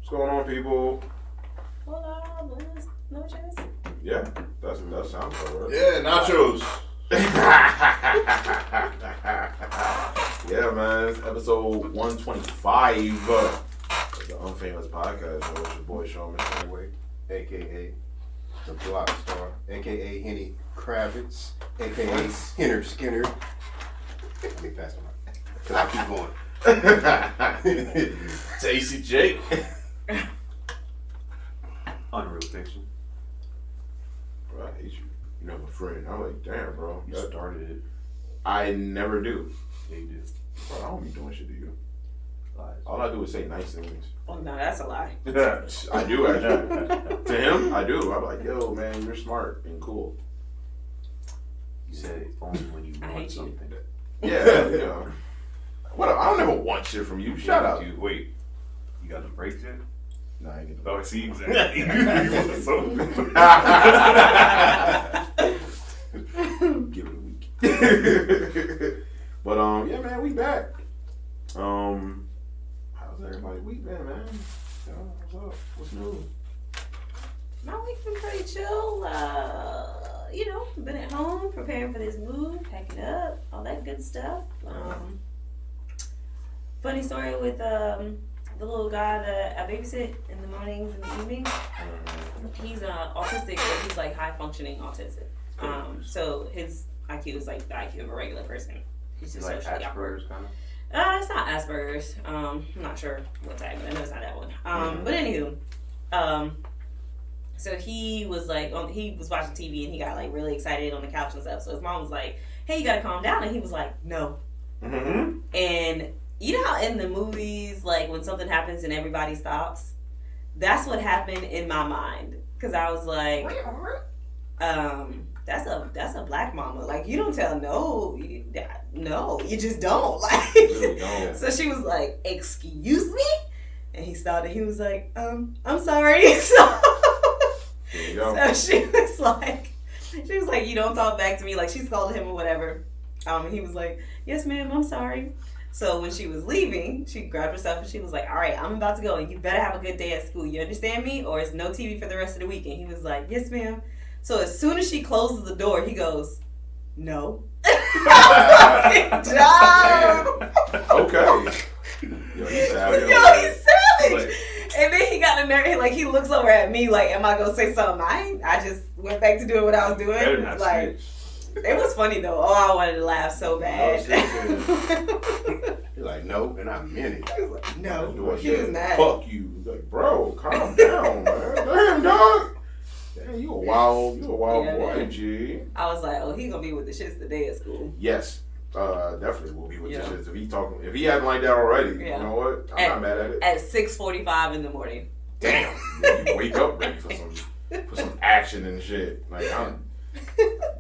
What's going on, people? Hola, buenas noches. Yeah, that sounds about right. Yeah, nachos. Yeah, man. It's episode 125 of the UNFAMOUS PODKAST. It's your boy, Sean McConway. A.K.A. the Block Star. A.K.A. Henny Kravitz. A.K.A. Henner Skinner. Let me pass the mic. Because I keep going. Tasty Jake. Unreal fiction. Bro, I hate you. You know, my friend. I'm like, damn, bro. You started it. I never do. Yeah, you did. Bro, I don't be doing shit to you. Lies. All I do is say nice things. Oh, no, that's a lie. I do, actually. To him, I do. I'm like, yo, man, you're smart and cool. You said it only when you I want hate you. something. Yeah, you know. What? I don't ever want shit from you. Shut up. You, wait, you got the breaks yet? Nah, I ain't get the Oh, see, exactly. You want something. Give it a week. But yeah, man, we back. How's everybody week been, man? What's up? What's new? My week's been pretty chill. You know, been at home preparing for this move, packing up, all that good stuff. Funny story with the little guy that I babysit in the mornings and the evenings. He's autistic, but he's like high functioning autistic. So his IQ is like the IQ of a regular person. He's just Like socially awkward. Asperger's kind of? It's not Asperger's. I'm not sure what type, but I know it's not that one. But anywho, so he was like, he was watching TV and he got like really excited on the couch and stuff. So his mom was like, "Hey, you gotta calm down," and he was like, "No." Mm-hmm. And you know how in the movies, like when something happens and everybody stops, that's what happened in my mind, because I was like, that's a black mama. Like, you don't tell no, you just don't. Like, Really don't. So she was like, "Excuse me," and he started. He was like, "I'm sorry." So, There you go. so she was like, "You don't talk back to me." Like, she scolded him or whatever. And he was like, "Yes, ma'am, I'm sorry." So when she was leaving, she grabbed herself and she was like, "All right, I'm about to go, and you better have a good day at school. You understand me? Or it's no TV for the rest of the week." And he was like, "Yes, ma'am." So as soon as she closes the door, he goes, "No." Job. Okay. Yo, he's savage. Yo, he's savage. And then he got the nerve, like he looks over at me like, "Am I gonna say something?" I just went back to doing what I was doing. Better not Like, snitch. it was funny though. Oh, I wanted to laugh so bad. You're like, no, and I meant it. He was like, "No." Doing He was shit. mad. Fuck you. He's like, bro, calm down, man. Damn, dog. Damn, you a wild Yeah, boy, man. G. I was like, "Oh, he gonna be with the shits today at school." Yes, definitely will be with Yeah. the shits. If he acting like that already, Yeah. you know what? I'm not mad at it. At 6:45 in the morning. Damn, you wake up ready for some action and shit. Like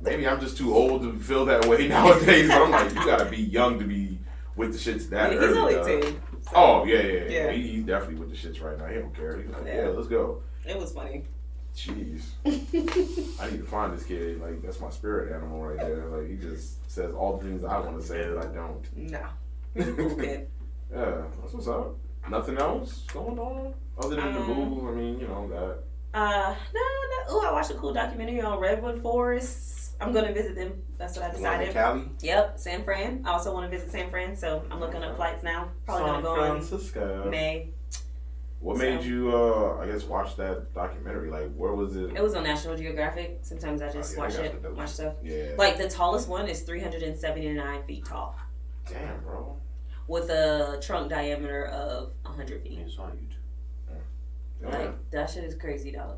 maybe I'm just too old to feel that way nowadays. But I'm like, you gotta be young to be with the shits that Yeah, early. he's only dog. 10. So Oh yeah. Yeah. He's definitely with the shits right now. He don't care. He's like, Yeah. yeah, let's go. It was funny. Jeez, I need to find this kid. Like, that's my spirit animal right there. Like, he just says all the things I want to say that I don't. No. He's a cool kid. Yeah, that's what's up. Nothing else going on other than the move. I mean, you know that. No. Oh, I watched a cool documentary on Redwood Forests. I'm gonna visit them. That's what I The one in decided. Cali? Yep, San Fran. I also want to visit San Fran, so I'm looking up flights now. Probably gonna go Francisco. in May. What made you, I guess, watch that documentary? Like, where was it? It was on National Geographic. Sometimes I just Oh, yeah, watch they got it, some dope watch stuff. Yeah. Like the tallest one is 379 feet tall, Damn, bro. with a trunk diameter of 100 feet. It's on YouTube. Yeah. Like that shit is crazy, dog.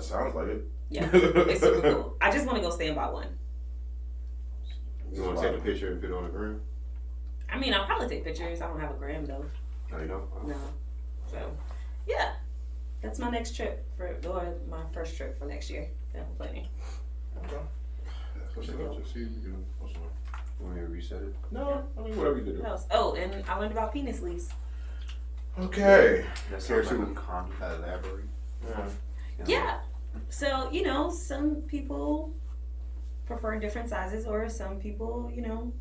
Sounds like it. Yeah, it's super cool. I just want to go stand by one. You want to take a picture and put it on the ground? I mean, I'll probably take pictures. I don't have a gram though. No, you don't? No. So, yeah, that's my next trip my first trip for next year that I'm planning. Okay. Let's see if we can post one. Want me to reset it? No, I mean, whatever you can do. What else? Oh, and I learned about penis leaves. Okay. That Care sounds like to a condom. elaborate? Yeah. So, you know, some people prefer different sizes, or some people, you know,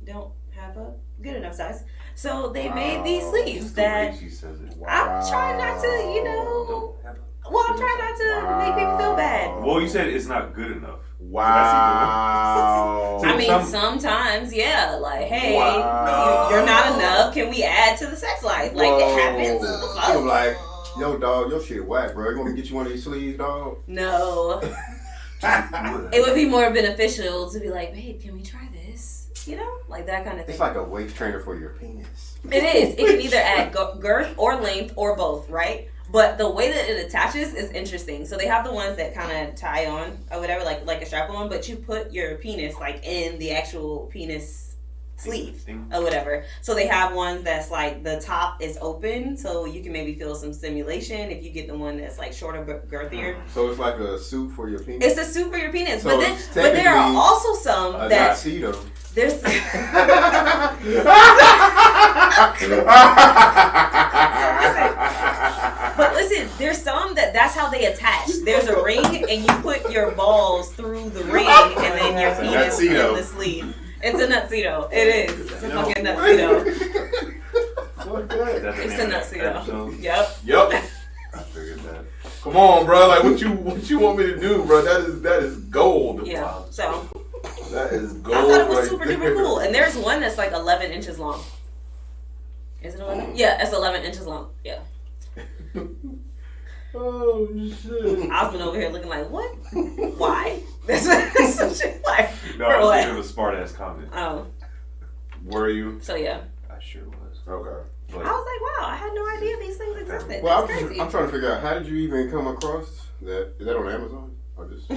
don't have a good enough size. So they made these sleeves that She says it. I'm trying not to, well, I'm trying not to make people feel bad. Well, you said it's not good enough. Wow. I mean, sometimes, yeah, like, hey, Wow. you're not enough. Can we add to the sex life? Like, it happens. What the fuck? I'm like, yo, dog, your shit whack, bro. You want me to get you one of these sleeves, dog? No. It would be more beneficial to be like, babe, can we try this? You know? Like that kind of thing. It's like a waist trainer for your penis. It is. It can either add girth or length or both, right? But the way that it attaches is interesting. So they have the ones that kind of tie on or whatever, like a strap on, but you put your penis like in the actual penis sleeve or whatever. So they have ones that's like the top is open, so you can maybe feel some stimulation if you get the one that's like shorter, girthier. So it's like a suit for your penis. It's a suit for your penis, So but there are also some that tuxedo. there's. But listen, there's some that's how they attach. There's a ring, and you put your balls through the ring, and then your penis in the sleeve. It's a nutsedo. It is. It's a fucking nutsedo. It's a nutsedo. Yep. Yep. I figured that. Come on, bro. Like, what you want me to do, bro? That is gold. Yeah. So that is gold. I thought it was right super there. duper cool. And there's one that's like 11 inches long. Is it 11? Yeah, it's 11 inches long. Yeah. Oh shit. I've been over here looking like, what? Why? That's some shit like. No, I was thinking of a smart ass comment. Oh. Were you? So yeah. I sure was. Okay. But I was like, wow, I had no idea these things existed. Well, That's crazy. I'm trying to figure out, how did you even come across that? Is that on Amazon? Or just I'm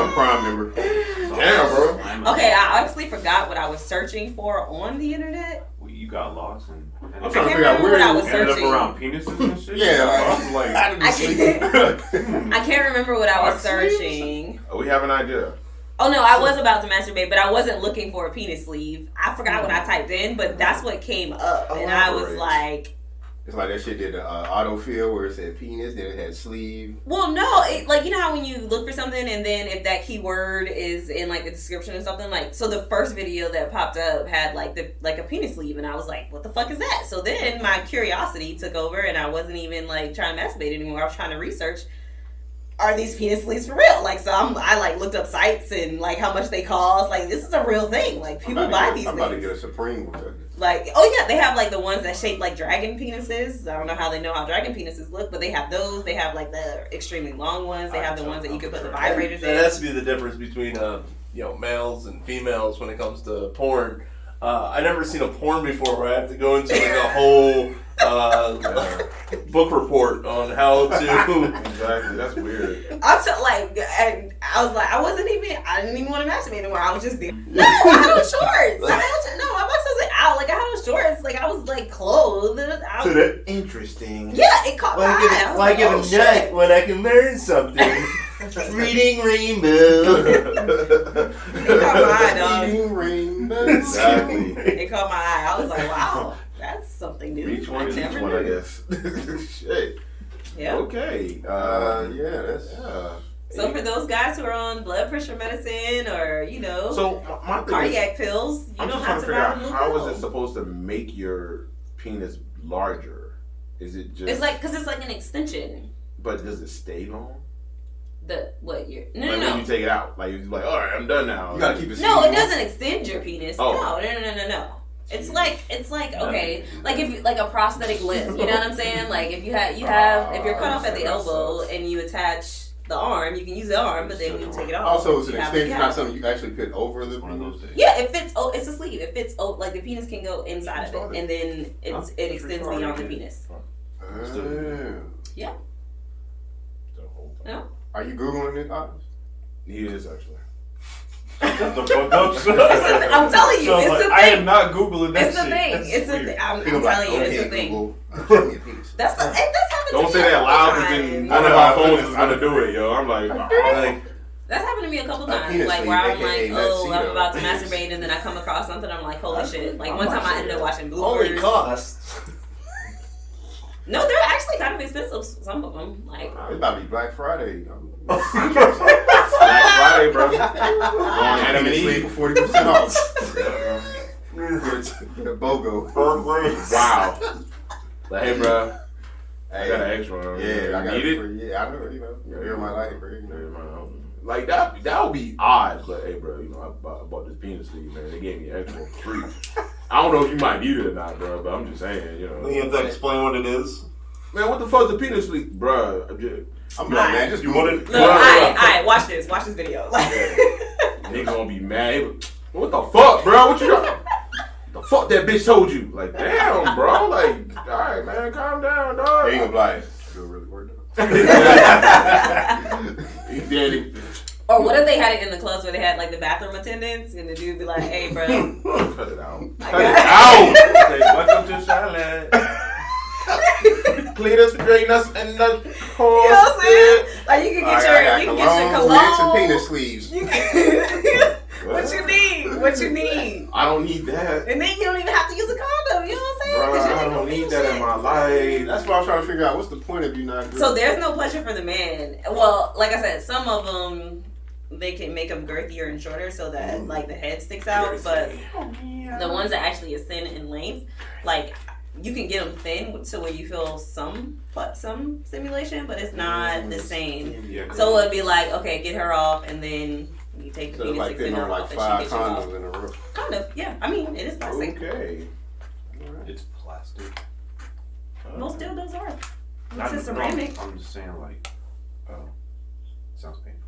a Prime member. Damn, bro. Okay, I honestly forgot what I was searching for on the internet. Well, you got lost and I'm I trying to can't figure out remember where what I you was ended up searching. around penises and shit. Yeah, like I can't remember what I was searching. We have an idea. Oh no, I was about to masturbate, but I wasn't looking for a penis sleeve. I forgot what I typed in, but that's what came up, and I was Elaborate. like, It's like that shit did the autofill where it said penis, then it had sleeve. well, no, like, you know how when you look for something and then if that keyword is in like the description or something, like, so the first video that popped up had like a penis sleeve, and I was like, what the fuck is that? So then my curiosity took over, and I wasn't even like trying to masturbate anymore. I was trying to research, are these penis sleeves for real? Like, so I like looked up sites and like how much they cost. Like, this is a real thing. Like, people buy these I'm about to things. get a Supreme one. Like, oh yeah, they have like the ones that shape like dragon penises. I don't know how they know how dragon penises look, but they have those. They have like the extremely long ones. They have the ones that you can put the vibrators That in. has to be the difference between males and females when it comes to porn. I never seen a porn before where I have to go into like a whole book report on how to. Exactly. That's weird. I'm so like, and I was like, I didn't even want to masturbate anymore. I was just being, no, I had on shorts. I had on shorts. Like, I was like clothed. Interesting. Yeah, it caught my eye. I was like, oh, shit. when I can learn something? Reading Rainbow. It caught my eye, dog. Eating rainbow. Exactly. It caught my eye. I was like, wow, that's something new. Each one is each never one, I knew. guess. Shit. Yeah. Okay. Yeah, that's. Yeah. So for those guys who are on blood pressure medicine or, So my thing is, cardiac pills, you I'm don't just trying have to to figure buy out a blue how pill. is it supposed to make your penis larger? Is it just? It's like, because it's like an extension. But does it stay long? What year? Like when you take it out, like you're like, all right, I'm done now. You gotta keep it. No, it seasonal. doesn't extend your penis. Oh. No. It's like okay, like if you, like a prosthetic limb, you know what I'm saying? Like if if you're cut off at the elbow and you attach the arm, you can use the arm, but then you take it off. Also, it's an you have extension, the not cap. something you actually put over the One of those penis. days. Yeah, it fits. Oh, it's a sleeve. It fits. Oh, like the penis can go inside of it, and then it extends beyond the penis. Yeah. No. Are you googling it? He is actually. Shut the fuck up, son. I'm telling you, So it's like, a I am thing. not Googling that It's a shit. thing. That's It's a weird. thing. I'm telling you, it's a thing. That's happened Don't to say me a that couple loud, times. because then one of our phones is gonna do it, yo. I'm like, That's happened to me a couple times. penis Like sleeve, where I'm aka like, Let's oh, See I'm Though. about to masturbate, and then I come across something. I'm like, holy shit! Like one time I ended up watching Holy bloopers. cost. No, they're actually kind of expensive. Some of them, like It's about to be Black Friday. Black Friday, bro. Go on Adam and Sleep Eve. for 40% off. Yeah, Get a BOGO. wow. But hey, bro. I Hey, got an extra one. yeah, I got Need it. it. Yeah, I know. You're my life, bro. Like that would be odd, but hey, bro, I bought this penis sleeve, man. They gave me an extra for free. I don't know if you might need it or not, bro, but I'm just saying, You have to explain what it is. Man, what the fuck's the penis sleeve, bro? I'm like, man, just You Google want it. it? Look, alright, watch this video. Niggas gonna be mad. What the fuck, bro? What you got? The fuck that bitch told you? Like, damn, bro. Like, all right, man, calm down, dog. There you go, blind. Do it really work though? Or what if they had it in the clubs where they had like the bathroom attendants and the dude be like, "Hey, bro, Cut it out. I Cut it got- out. Say, welcome to Charlotte. Clean us, drain us, and the you know what I'm saying? horse. Like you can I get your got colognes, and penis cologne. sleeves. You can, what you need? What you need? I don't need that. And then you don't even have to use a condom. You know what I'm saying? Bro, 'Cause you I ain't don't gonna need feel that in shit. my life. That's what I'm trying to figure out. What's the point of you not doing So there's no pleasure for the man. Well, like I said, some of them they can make them girthier and shorter so that like the head sticks out, but the ones that actually is thin in length, like you can get them thin to where you feel some stimulation, but it's not the same. Yeah. So it'd be like, okay, get her off, and then you take the So it's penis like putting extender on like off, and 5 she gets you off. condoms in a row. Kind of, yeah. I mean, it is plastic. Okay. It's plastic. Most dildos are. Not- It's just ceramic. I'm just saying, like, sounds painful.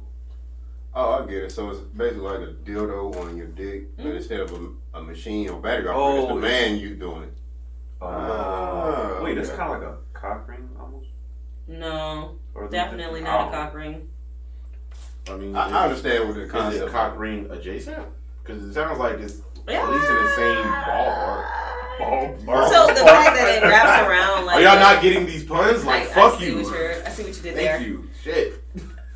Oh, I get it. So it's basically like a dildo on your dick, but instead of a machine or battery operated, it's the Oh, man you doing it. Wait, it's okay. kind of like a cock ring almost? No, Or are they definitely different? not a cock ring. I mean, I understand what the Is concept it cock ring adjacent? Because it sounds like it's at least in the same ballpark. So the fact that it wraps around like Are y'all not getting these puns? Like, fuck I see you. I see what you did there. Thank you. Shit.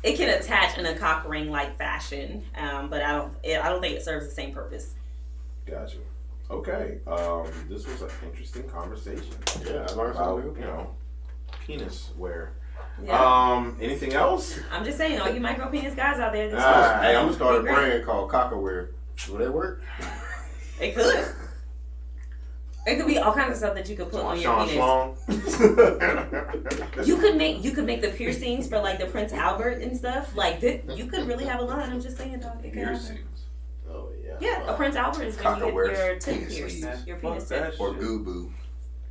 It can attach in a cock ring like fashion, but I don't think it serves the same purpose. Gotcha. Okay. This was an interesting conversation Yeah, I learned about, something. penis wear. Yeah. Anything else? I'm just saying, all you micro penis guys out there, this Hey, I'm gonna would start a be great. brand called Cockaware. Will that work? It could. It could be all kinds of stuff that you could put on your Sean penis. Schlong. You could make the piercings for like the Prince Albert and stuff. Like you could really have a line. I'm just saying, dog. It could happen. Piercings. Oh yeah. Yeah, a Prince Albert is when you Cocker get your wears tip penis pierced, sleeves. your Fuck penis that tip. Or shit. Goo Boo.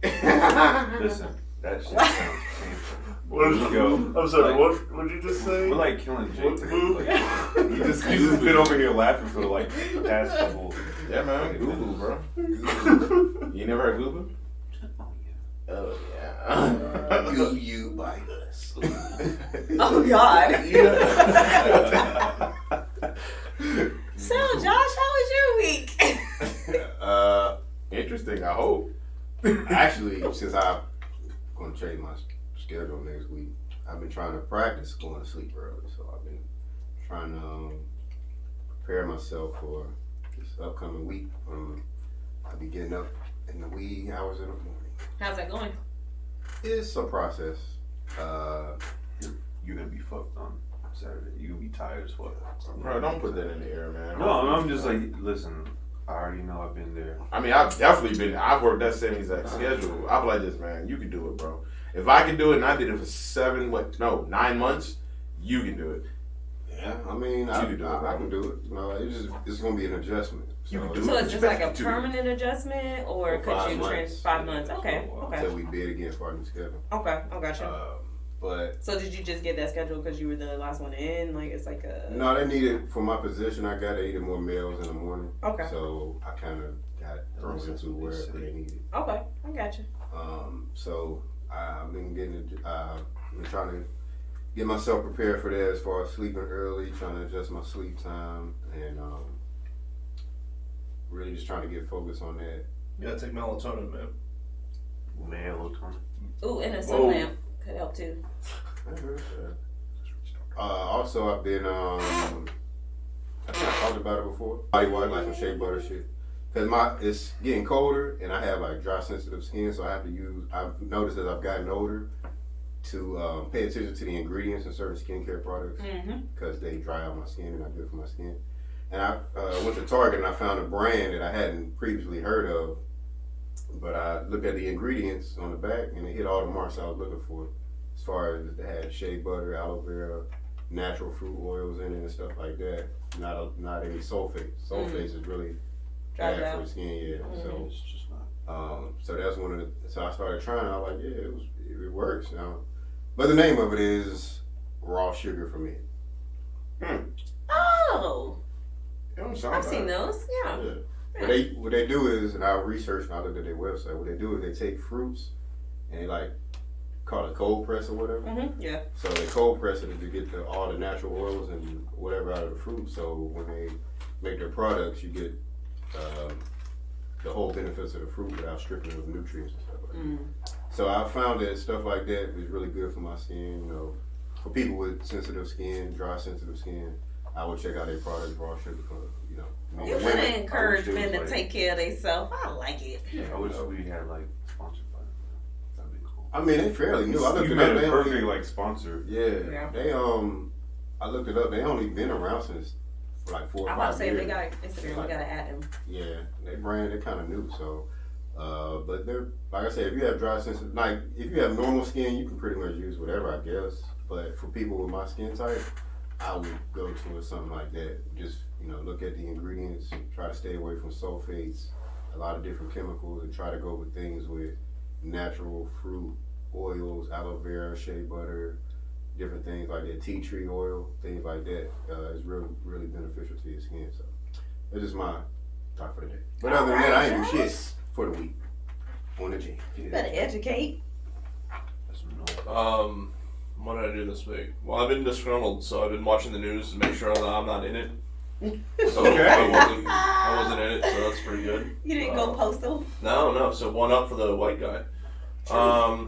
Listen, that shit sounds painful. What did you Yo, I'm sorry, like, what did you just say? We're like killing Jake. What move? Like, he's just been over here laughing for like the past couple. Yeah, man. Google, bro. You never heard Google? Oh yeah. Oh yeah. Goo you by us. Oh God. So Josh, how was your week? Interesting. I hope. Actually, since I'm going to change my schedule next week, I've been trying to practice going to sleep early. So I've been trying to prepare myself for this upcoming week. I'll be getting up in the wee hours of the morning. How's that going? It's a process. You're gonna be fucked on Saturday. You're gonna be tired as fuck. Bro, don't put that in the air, man. No, I'm just like, listen. I already know I've been there. I mean, I've worked that same exact schedule. I'm like this, man. You can do it, bro. If I can do it and I did it for 9 months, you can do it. Yeah, I mean, I can do it, can do it. No, it's going to be an adjustment. You can do So it. is this like a permanent adjustment, or For could 5 you months. 5 months? Okay, Until okay, we bid again for our new schedule. okay. I gotcha. But So did you just get that schedule because you were the last one in? Like it's like a no, they needed, for my position, I got 80 more males in the morning. Okay. So I kind of got thrown into wherever they needed. Okay, I gotcha. So I've been been trying to get myself prepared for that as far as sleeping early, trying to adjust my sleep time, and really just trying to get focused on that. You gotta take melatonin, man. Melatonin. Ooh, and a sun lamp could help too. Also, I've been, I think I talked about it before. Body water, like some shea butter shit. Because it's getting colder and I have like dry sensitive skin, so I've noticed as I've gotten older, to pay attention to the ingredients in certain skincare products because they dry out my skin and not good for my skin. And I went to Target and I found a brand that I hadn't previously heard of, but I looked at the ingredients on the back and it hit all the marks I was looking for. As far as it had shea butter, aloe vera, natural fruit oils in it and stuff like that. Not any sulfates. Sulfates is really bad for the skin. Yeah. So It's just not. so that's one of the. So I started trying. I was like, yeah, it works now. But the name of it is raw sugar for men. Oh, It don't sound I've bad. seen those. Yeah. What they do is, and I researched and I looked at their website. What they do is they take fruits and they like call it cold press or whatever. Yeah. So they cold press it to get all the natural oils and whatever out of the fruit. So when they make their products, you get the whole benefits of the fruit without stripping it of nutrients and stuff like that. So I found that stuff like that is really good for my skin. You know, for people with sensitive skin, dry sensitive skin, I would check out their products, raw sugar. You know, You want to encourage men to take care of themselves. I like it. I wish we had like sponsored by them. That'd be cool. I mean, they fairly new. I looked You it made up. a They perfect only, like sponsor. Yeah. They I looked it up. They only been around since for like 4 or 5 I'm about to say years. they got Instagram. We gotta add them. Yeah, they're kind of new. So, but they're like I said, if you have dry sensitive, like if you have normal skin, you can pretty much use whatever, I guess. But for people with my skin type, I would go to something like that. Just look at the ingredients, try to stay away from sulfates, a lot of different chemicals, and try to go with things with natural fruit oils, aloe vera, shea butter, different things like that, tea tree oil, things like that. Is really beneficial to your skin. So it's just my talk for the day. But other than that, I ain't do shit for the week on the gym. You better educate. That's no. What did I do this week? Well, I've been disgruntled, so I've been watching the news to make sure that I'm not in it. So Okay. I wasn't in it, so that's pretty good. You didn't go postal? No. So 1 up for the white guy. Oh,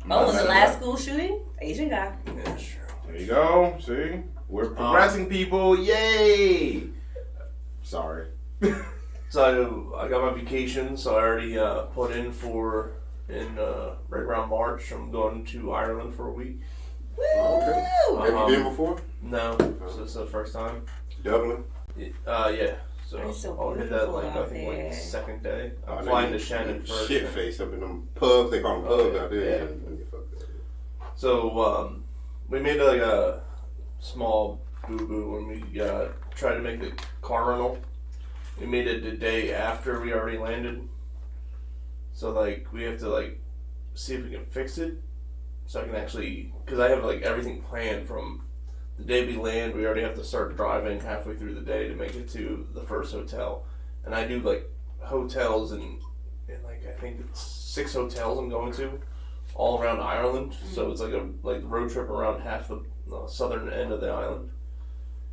in the last school shooting? Asian guy. Yeah, sure. There you go. See, we're progressing, people. Yay! Sorry. So I got my vacation, so I already put in right around March. I'm going to Ireland for a week. Okay. Woo! Have you been before? No, so this is the first time. Dublin? Yeah. So It's so I'll hit that beautiful I out think there. second day. Oh, I'm flying to Shannon first. Shit face up in them pubs. They call them pubs out there. Yeah. Yeah, fuck that. So we made like a small boo-boo when we tried to make the car rental. We made it the day after we already landed. So like we have to like see if we can fix it. So I can actually, because I have like everything planned from the day we land. We already have to start driving halfway through the day to make it to the first hotel. And I do like hotels and like I think it's 6 hotels I'm going to all around Ireland. So it's like a road trip around half the southern end of the island.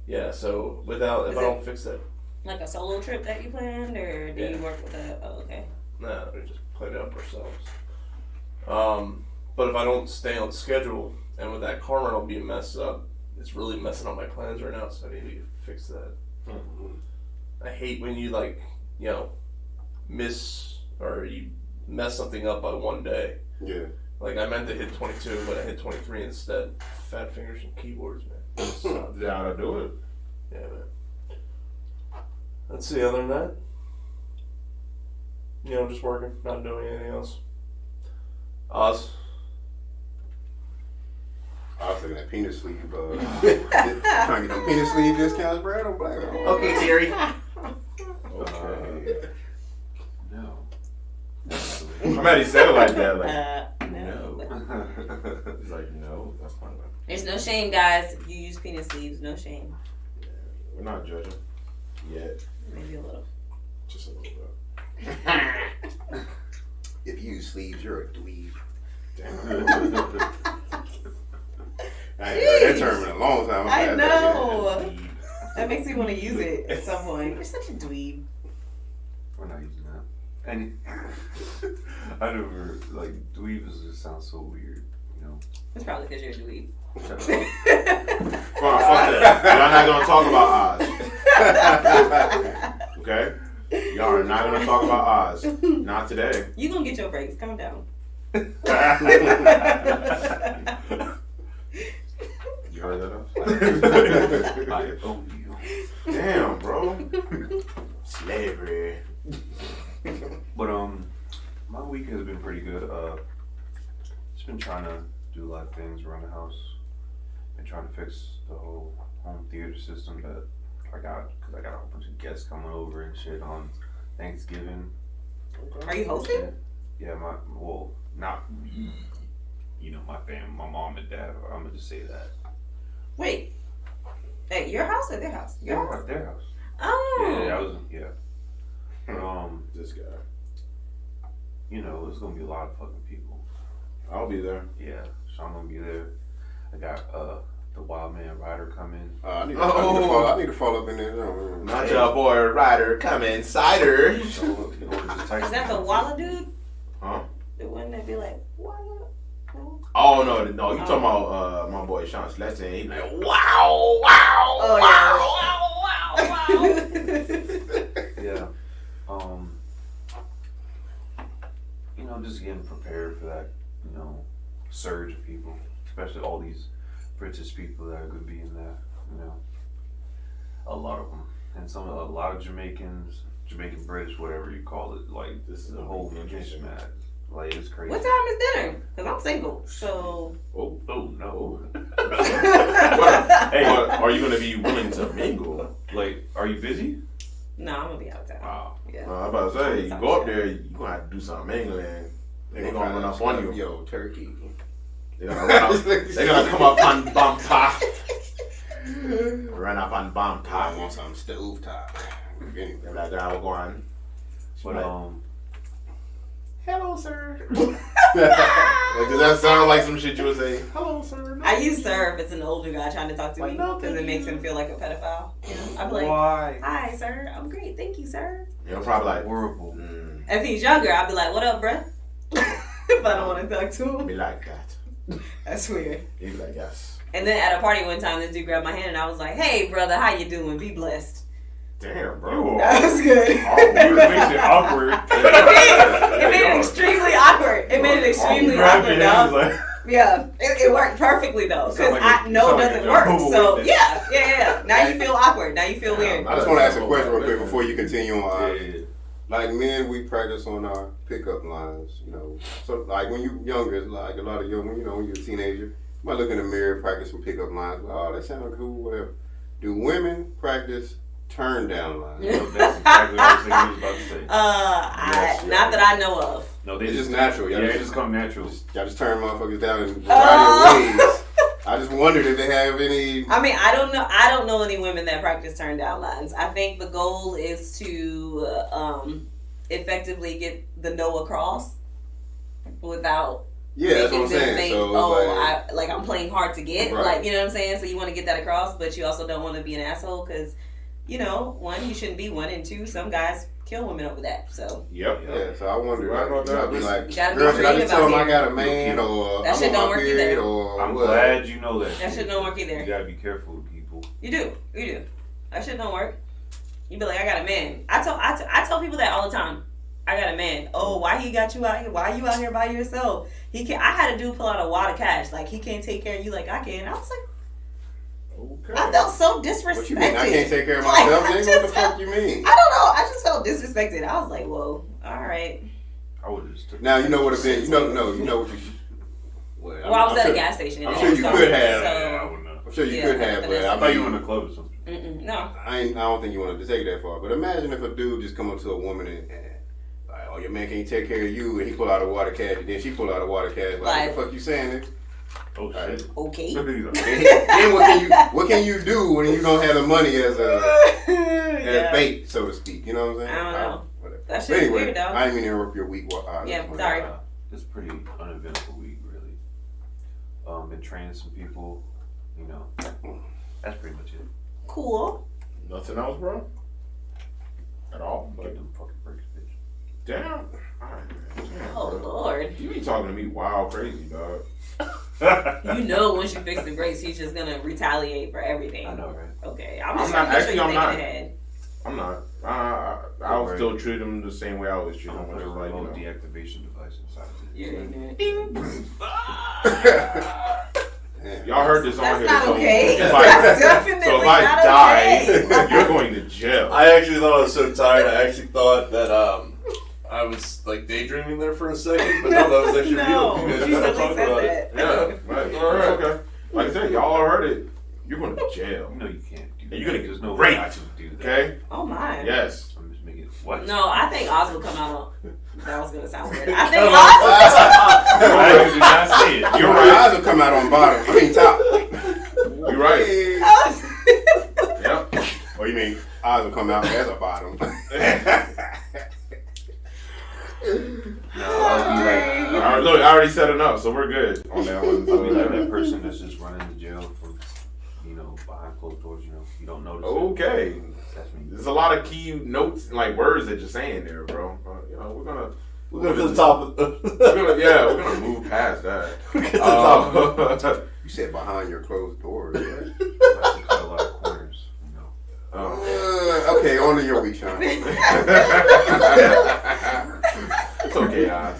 Yeah, so if I don't fix that, Like a solo trip that you planned, or do you work with a? Oh, okay. no, we just played it up ourselves. But if I don't stay on schedule, and with that car rental being messed up, it's really messing up my plans right now. So I need to fix that. I hate when you miss or you mess something up by one day. Yeah. Like I meant to hit 22, but I hit 23 instead. Fat fingers and keyboards, man. Yeah, I'll do it. Yeah, man. Let's see. Other than that, just working, not doing anything else. Oz. I was looking at penis sleeve. Trying to get them penis sleeve discounts, bro. Don't blame me. Okay, Terry. Okay. No. I'm glad he said it like that. Like, No. he's like, no, that's not right. There's no shame, guys. If you use penis sleeves, no shame. We're not judging yet. Maybe a little. Just a little bit. If you use sleeves, you're a dweeb. Damn. I ain't heard that term in a long time. I I'm know. glad That makes me want to use it at some point. You're such a dweeb. We're not using that. And I never dweeb just sounds so weird, It's probably because you're a dweeb. Fine, fuck that. Y'all not gonna talk about Oz. Okay? Y'all are not gonna talk about Oz. Not today. You gonna get your breaks. Calm down. You heard that? I owe you. Damn, bro. Slavery. But my week has been pretty good. Just been trying to do a lot of things around the house. Been trying to fix the whole home theater system that I got, because I got a whole bunch of guests coming over and shit on Thanksgiving. Are you hosting? Yeah, not me. You know, my family, my mom and dad. I'm gonna just say that. Wait. At your house or their house? Your house? Their house. Oh. Yeah. But, This guy. you know, there's gonna be a lot of fucking people. I'll be there. Yeah, so I'm gonna be there. I got the Wild Man Rider coming. I need to follow up in there. Not your boy Ryder coming, cider. So in order to Is that the Walla dude? Huh? The one that be like, Walla? No? Oh no, you talking about my boy Sean Sletton? He be like, wow, Oh, Yeah. You know, just getting prepared for that, you know, surge of people, especially all these British people that are gonna be in there. You know, a lot of them, and a lot of Jamaicans, Jamaican British, whatever you call it. Like, this is a whole mishmash. Like, it's crazy. What time is dinner? Because I'm single, so. Oh no. Hey, are you gonna be willing to mingle? Like, are you busy? No, I'm going to be out of town. Wow. Yeah. I'm about to say, you go up there, you gonna have to do something mingling. They gonna run up on you. Yo, turkey. They gonna come up on bump top. Run up on bump I top. want some stove top. They're like, I'll go on. But Hello, sir. Like, does that sound like some shit you would say? Hello, sir. No. I use sir if it's an older guy trying to talk to me Like, no, because thank it makes you. him feel like a pedophile. You know? I'm like, why? hi, sir. I'm great. Thank you, sir. You're probably like, Horrible. If he's younger, I'll be like, what up, bruh? If I don't want to talk to him. be like that. That's weird. He'd be like, yes. And then at a party one time, this dude grabbed my hand and I was like, hey, brother, how you doing? Be blessed. Damn, bro. That was good. It makes it awkward. It made it extremely awkward. It made it extremely awkward, dog. Yeah, it worked perfectly though, because no doesn't work. So yeah. Now you feel awkward. Now you feel weird. I just want to ask a question real quick before you continue on. Like men, we practice on our pickup lines, you know. So like when you younger, like a lot of young, you know, when you're a teenager, you might look in the mirror, practice some pickup lines. Like, oh, that sounded cool, whatever. Do women practice turn down lines? That's exactly what I was thinking you was about to say. Not that I know of. No, It's just natural. Yeah, it just come natural. Y'all just turn motherfuckers down and ride your ways. I just wondered if they have any. I mean, I don't know any women that practice turn down lines. I think the goal is to effectively get the no across without That's making what I'm them saying. think, So I'm playing hard to get. Right. Like, you know what I'm saying? So you want to get that across, but you also don't want to be an asshole because, you know, one, you shouldn't be one, and two, some guys kill women over that. So Yep. Yeah, so I wonder. Right about that. I'd be like, You gotta be girl, should I creative just tell out them I here. got a man or That I'm shit on don't my work period either. or I'm what? glad you know that. that shit don't work either. You gotta be careful with people. You do. That shit don't work. You be like, I got a man. I tell people that all the time. I got a man. Oh, why he got you out here? Why you out here by yourself? He can't. I had a dude pull out a wad of cash. Like, he can't take care of you like I can. I was like, Okay. I felt so What disrespected. you mean? I can't take care of Like, myself? I Nigga, what the just fuck you mean? I don't know. I just felt disrespected. I was like, whoa, all right. I would have just took Now you know what have been. You know what you. Well, I was at a gas station. I'm and sure it was you dark, could have. So, I wouldn't know. I'm sure you Yeah, could have, but but it's- I I thought you mean, were in a club or something. no. I don't think you want to take it that far. But imagine if a dude just come up to a woman and like, oh, your man can't take care of you, and he pull out a water cash, and then she pull out a water cash. Like, what the fuck you saying? Nigga? Oh shit. Okay. Then what can you do when you don't have the money as Yeah. bait, so to speak? You know what I'm saying? I don't know. Whatever. That But shit's anyway, weird, though. I didn't mean to interrupt your week. Yeah, sorry. It's a pretty uneventful week, really. Been training some people, you know. That's pretty much it. Cool. Nothing else, bro? At all? Get them fucking breaks, bitch. Damn. All right, man. Damn, Oh, bro. Lord. You be talking to me wild crazy, dog. You know once you fix the brakes, he's just going to retaliate for everything. I know, right? Okay. I'm I'm just not- trying to actually, I'm think not. ahead. I'm not. I'll still treat them the same way I always treat I'll them. put a Just like, remote deactivation device inside of it. Y'all heard this on That's here. not so okay. If That's I, definitely so if I not die, okay. you're going to jail. I actually thought I was so tired. I actually thought that I was like daydreaming there for a second, but no, that was actually No, real. You guys you just really talking said about that. it. Yeah, right. All right. Okay. Like I said, y'all heard it. You're going to jail. No, you can't do that. And you're gonna There's get no raped, way I can do that. Okay? Oh my. Yes. I'm just making it. What? No, I think Oz will come out on. That was gonna sound weird. I think Oz I did not say it. You're My right. eyes will come out on bottom. I mean top. You're right. will. Yep. What do you mean? Eyes will come out as a bottom. No, I'll be like, All right, look, I already set it up, so we're good on that one. I'll be like that So, person that's just running to jail for, behind closed doors. You don't notice. okay. It. That's me. There's a lot of key notes, like words that you're saying there, bro. We're gonna to the top of we're gonna move past that. Get to the top. You said behind your closed doors. Right? I like to cut a lot of corners. Okay, on to your week, Sean. It's okay, guys.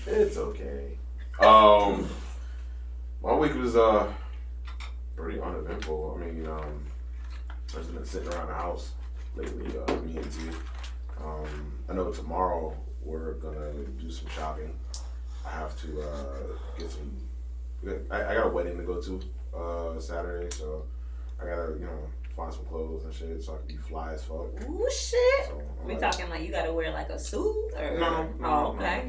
It's okay. My week was pretty uneventful. I mean, I've just been sitting around the house lately, me and T. I know tomorrow we're gonna do some shopping. I have to get some. I got a wedding to go to Saturday, so I gotta find some clothes and shit so I can be fly as fuck. Ooh shit. So, We talking like you gotta wear like a suit or? No. Oh, okay.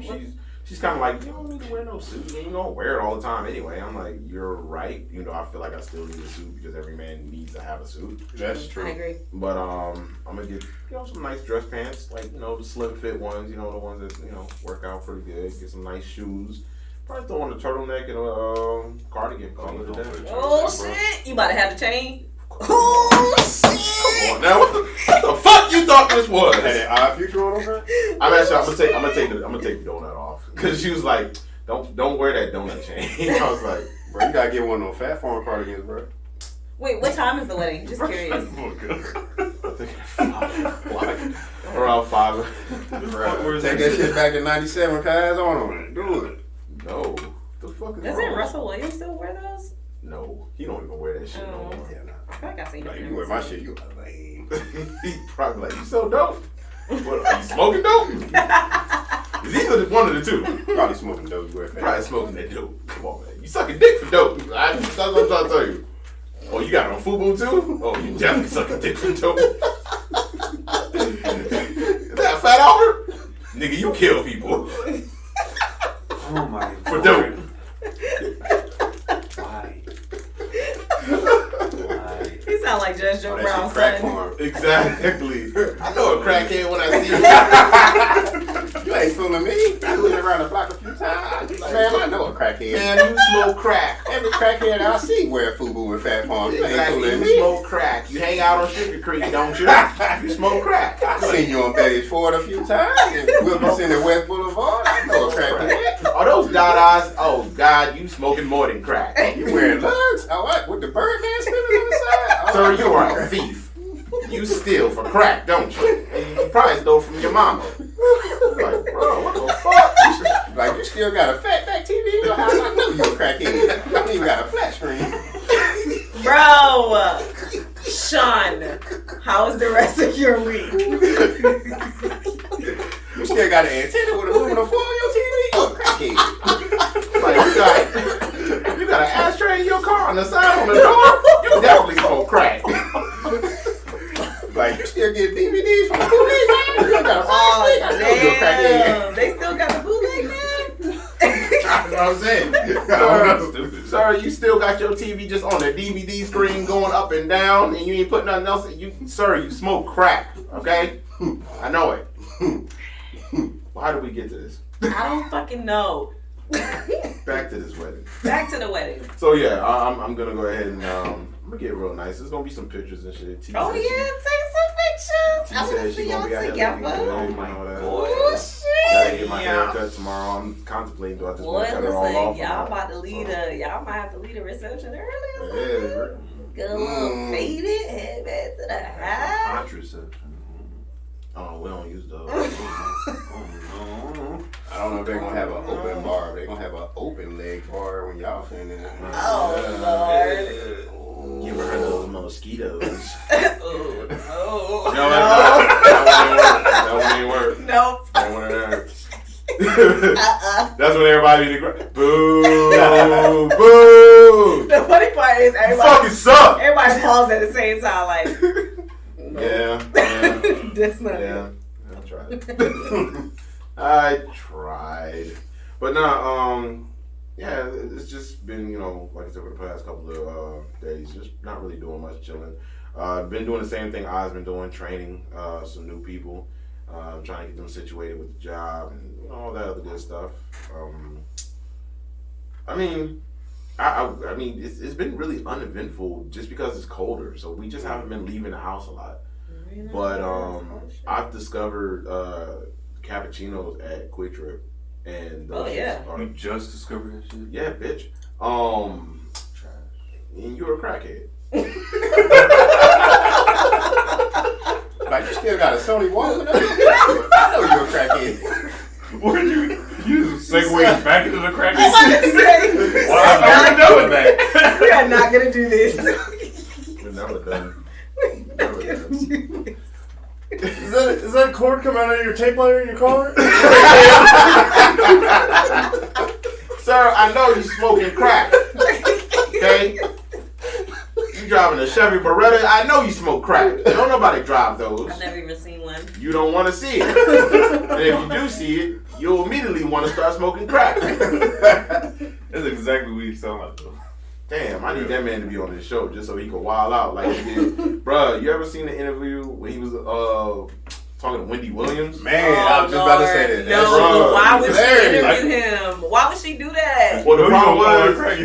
She's kind of like, you don't need to wear no suit. You ain't gonna wear it all the time anyway. I'm like, you're right. I feel like I still need a suit because every man needs to have a suit. That's true. I agree. But I'm gonna get some nice dress pants, like the slim fit ones. The ones that work out pretty good. Get some nice shoes. Probably throw on a turtleneck and a cardigan. Call it a day. Oh shit! You about to have the chain? Oh shit! Come on now, what the fuck you thought this was? Had an odd future on over? I'm gonna take the donut off because she was like, don't wear that donut chain. I was like, Bro, you gotta get one of those fat farm cardigans, bro. Wait, what time is the wedding? Just curious. around 5. Bro, take that shit back to 97, cuz on it. Do it. No, the fuck is Doesn't wrong? Russell Williams still wear those? No, he don't even wear that shit no more. Yeah, nah. I feel like I seen Like, him. you wear my shit, you lame. He probably like, you so dope. What, are you smoking dope? It's either one of the two. Probably smoking dope, you wear fat. Probably smoking that dope. Come on, man. You sucking dick for dope. That's what I'm trying to tell you. Oh, you got it on FUBU too? Oh, you definitely sucking dick for dope. Is that Fat Albert? Nigga, you kill people. Oh my god. For dope. Why? He sound like Judge Joe Oh, that Brown's shit crack son. farm. Exactly. I know a crackhead when I see you. You ain't fooling me. I been around the block a few times. Man, I know a crackhead. Man, you smoke crack. Every crackhead I see wear FUBU and fat farm. You ain't Exactly. fooling You me. smoke crack. You hang out on Sugar Creek, don't you? You smoke crack. I seen you on Betty's Ford a few times. Wilkinson and West Boulevard. I know a crackhead. Are those dot eyes? Oh God, you smoking more than crack. You wearing lugs? Oh, what? With the Birdman spinning on the side? Oh, Sir, you are a thief. You steal for crack, don't you? And you probably stole from your mama. Like, bro, what the fuck? Like, you still got a fatback TV in your house? I know you a crackhead. You don't even got a flat screen. Bro, Sean, how was the rest of your week? You still got an antenna with aluminum foil on your TV? You a crackhead. Like, you got an ashtray in your car on the side on the door? You definitely smoke crack. Like, you still get DVDs from the bootleg man? You got a flat screen? I know you a crackhead. Damn, they still got the bootleg, man? That's what I'm saying. Sir, you still got your TV just on the DVD screen going up and down, and you ain't put nothing else. Sir, you smoke crack, okay? I know it. Well, how did we get to this? I don't fucking know. Back to this wedding. Back to the wedding. So yeah, I'm gonna go ahead and I'm gonna get real nice. There's gonna be some pictures and shit. T Oh said yeah, take some pictures. I want to see y'all together. Oh my God. Oh Gotta shit. get my hair cut tomorrow. I'm contemplating, do I just Boy, want to cut it all off? listen, y'all about to lead y'all might have to lead a reception early or something. Yeah, Good little faded, head back to the house. Contraception. Oh, we don't use those. I don't know if they're gonna have an open bar. They're gonna have an open leg bar when y'all finish. Oh, Lord. You ever heard of those mosquitoes? Oh, No, that one ain't work. Nope. That one ain't work. That's when everybody be boo, boo. The funny part is You everybody fucking suck. paused at the same time, like. Yeah. That's not Yeah. I tried. I tried. But nah, yeah, it's just been, like I said, for the past couple of days, just not really doing much, chilling. Been doing the same thing I've been doing, training some new people, trying to get them situated with the job and all that other good stuff. I mean, it's been really uneventful just because it's colder, so we just haven't been leaving the house a lot. But I've discovered cappuccinos at Quick Trip, and those You just discovered that shit? yeah, bitch. And you're a crackhead. Like, you still got a Sony Walkman? I know you're a crackhead. Where'd you segue back into the crackhead? I'm about to say, we are not gonna do this. We're never done. Never done. Is that cord coming out of your tape player in your car? Sir, I know you smoking crack. Okay? You driving a Chevy Beretta, I know you smoke crack. Don't nobody drive those. I've never even seen one. You don't want to see it. And if you do see it, you'll immediately want to start smoking crack. That's exactly what you sound like, though. Damn, I need that man to be on this show just so he can wild out like he did. Bruh, you ever seen the interview when he was talking to Wendy Williams? Man, I was just about to say that. No, why would she hilarious. interview him? Why would she do that? Well, the problem was, Right.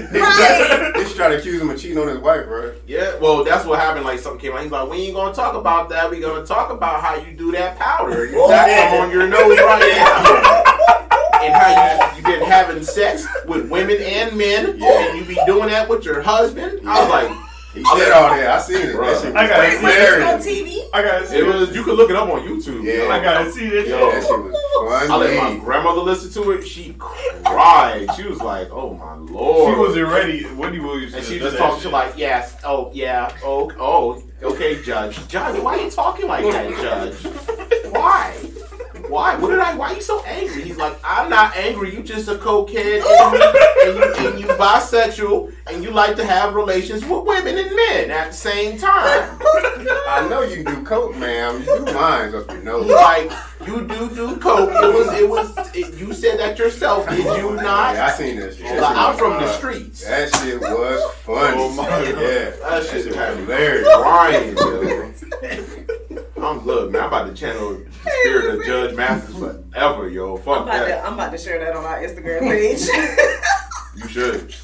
He's trying to accuse him of cheating on his wife, right? yeah, well, that's what happened. Like, something came out. He's like, we ain't gonna talk about that. We gonna talk about how you do that powder. You got some on your nose right now. And how you been having sex with women and men, and you be doing that with your husband. I was like, He said all that. I seen it. Bruh. That shit I was gotta Wait, see was this on hilarious. TV? I gotta see it was. You can look it up on YouTube. Yeah. I gotta see this Yeah, shit. that shit was I let my funny. grandmother listen to it. She cried. She was like, "Oh my lord!" She wasn't ready. Wendy Williams. and she just talking. She's like, "Yes, oh yeah, oh, okay, Judge. Judge, why are you talking like that, Judge? Why? Why? Why are you so angry?" He's like, "I'm not angry. You just a cokehead and you bisexual and you like to have relations with women and men at the same time." I know you can do coke, ma'am. You do mines up your nose. He's like, "You do coke. You said that yourself, did you not?" Yeah, I seen that shit. That Like, shit I'm was from the fun. streets. That shit was funny. Oh my God. Yeah, That shit was had me hilarious. crying, yo. I'm good, man. I'm about to channel the spirit of Judge Masters forever, yo. Fuck that. I'm about to share that on our Instagram page. You should.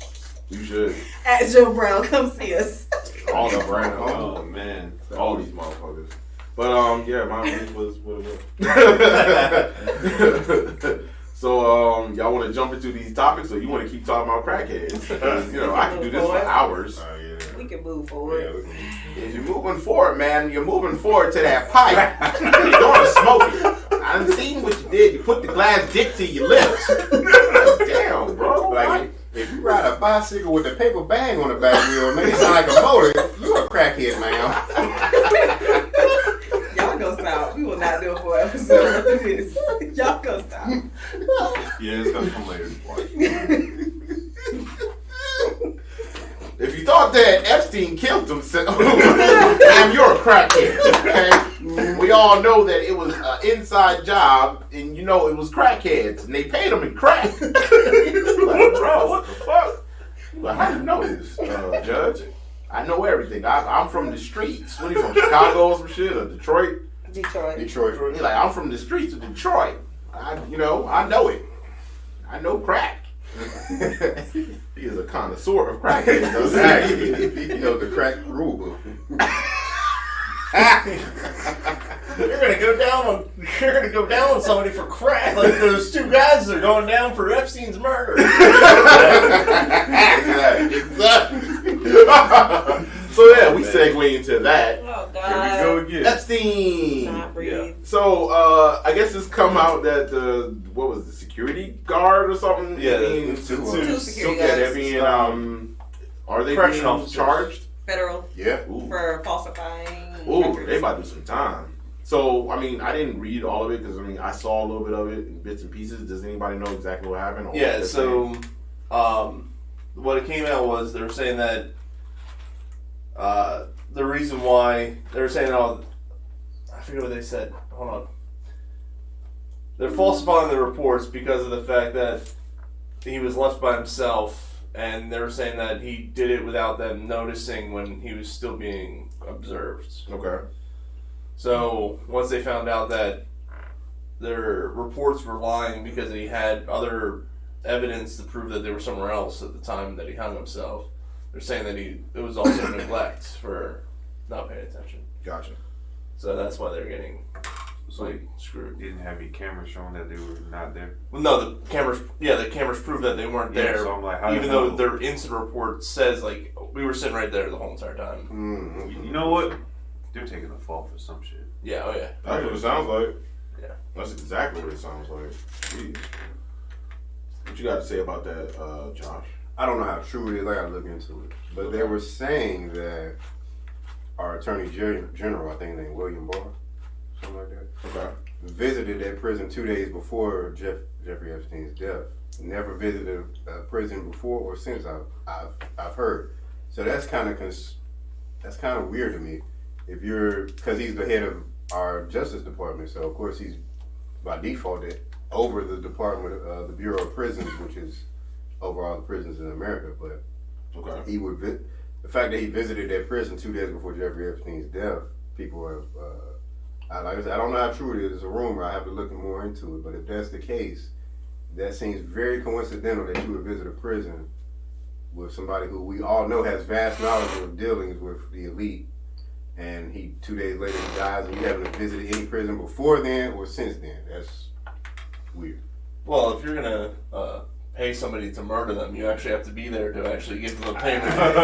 You should. At Joe Brown, come see us. All the brand. Oh man. All these motherfuckers. But yeah, my week was what it was. So y'all want to jump into these topics, or you want to keep talking about crackheads? Because, I can do this for hours. Yeah. We can move forward. If you're moving forward, man, you're moving forward to that pipe. You're going to smoke it. I done seen what you did. You put the glass dick to your lips. Like, damn, bro. Like, if you ride a bicycle with a paper bag on the back wheel, make it sound like a motor, you a crackhead, man. Y'all go stop. We will not do a full episode of this. Y'all go stop. Yeah, it's gonna come later. If you thought that Epstein killed himself, damn, you're a crackhead. Okay? We all know that it was an inside job, and it was crackheads, and they paid them in crack. Like, bro, what the fuck? Like, how do you know this, Judge? I know everything. I'm from the streets. What are you from, Chicago or some shit, or Detroit? Detroit. He's like, I'm from the streets of Detroit. I know it. I know crack. He is a connoisseur of crack. Exactly. You know the crack rule book. You're gonna go down on somebody for crack, like those two guys that are going down for Epstein's murder. Exactly. So yeah, we segue into that. Oh God. Here we go again. Epstein. Not breathe. So, I guess it's come out that what was the security guard or something? Yeah, being, two security they're guards. being, are they Correction being officers. charged? Federal Yeah. Ooh. for falsifying. Ooh, records. they about to do some time. So, I mean, I didn't read all of it because, I mean, I saw a little bit of it in bits and pieces. Does anybody know exactly what happened? Or what Yeah, they're so saying? what it came out was they were saying that the reason why they were saying, I forget what they said. Hold on. They're falsifying the reports because of the fact that he was left by himself, and they were saying that he did it without them noticing when he was still being observed. Okay. So once they found out that their reports were lying because he had other evidence to prove that they were somewhere else at the time that he hung himself, they're saying that it was also neglect for not paying attention. Gotcha. So that's why they're getting So like screwed. didn't have any cameras showing that they were not there. Well, no, the cameras proved that they weren't Yeah, there. so I'm like, how even the though hell- their incident report says like we were sitting right there the whole entire time. Mm-hmm. You know what? They're taking the fall for some shit. Yeah, oh yeah. That's what it sounds like. Yeah. That's exactly what it sounds like. Jeez. What you got to say about that, Josh? I don't know how true it is. I gotta look into it. But they were saying that our Attorney General, I think named William Barr, something like that, Okay. visited that prison 2 days before Jeffrey Epstein's death. Never visited a prison before or since. I've heard. So that's kind of weird to me. If because he's the head of our Justice Department, so of course he's by default over the Department, the Bureau of Prisons, which is over all the prisons in America. But Okay. he would the fact that he visited that prison 2 days before Jeffrey Epstein's death, people have. Like I said, I don't know how true it is. It's a rumor. I have to look more into it. But if that's the case, that seems very coincidental that you would visit a prison with somebody who we all know has vast knowledge of dealings with the elite, and 2 days later he dies, and you haven't visited any prison before then or since then. That's weird. Well, if you're gonna pay somebody to murder them, you actually have to be there to actually give them a payment.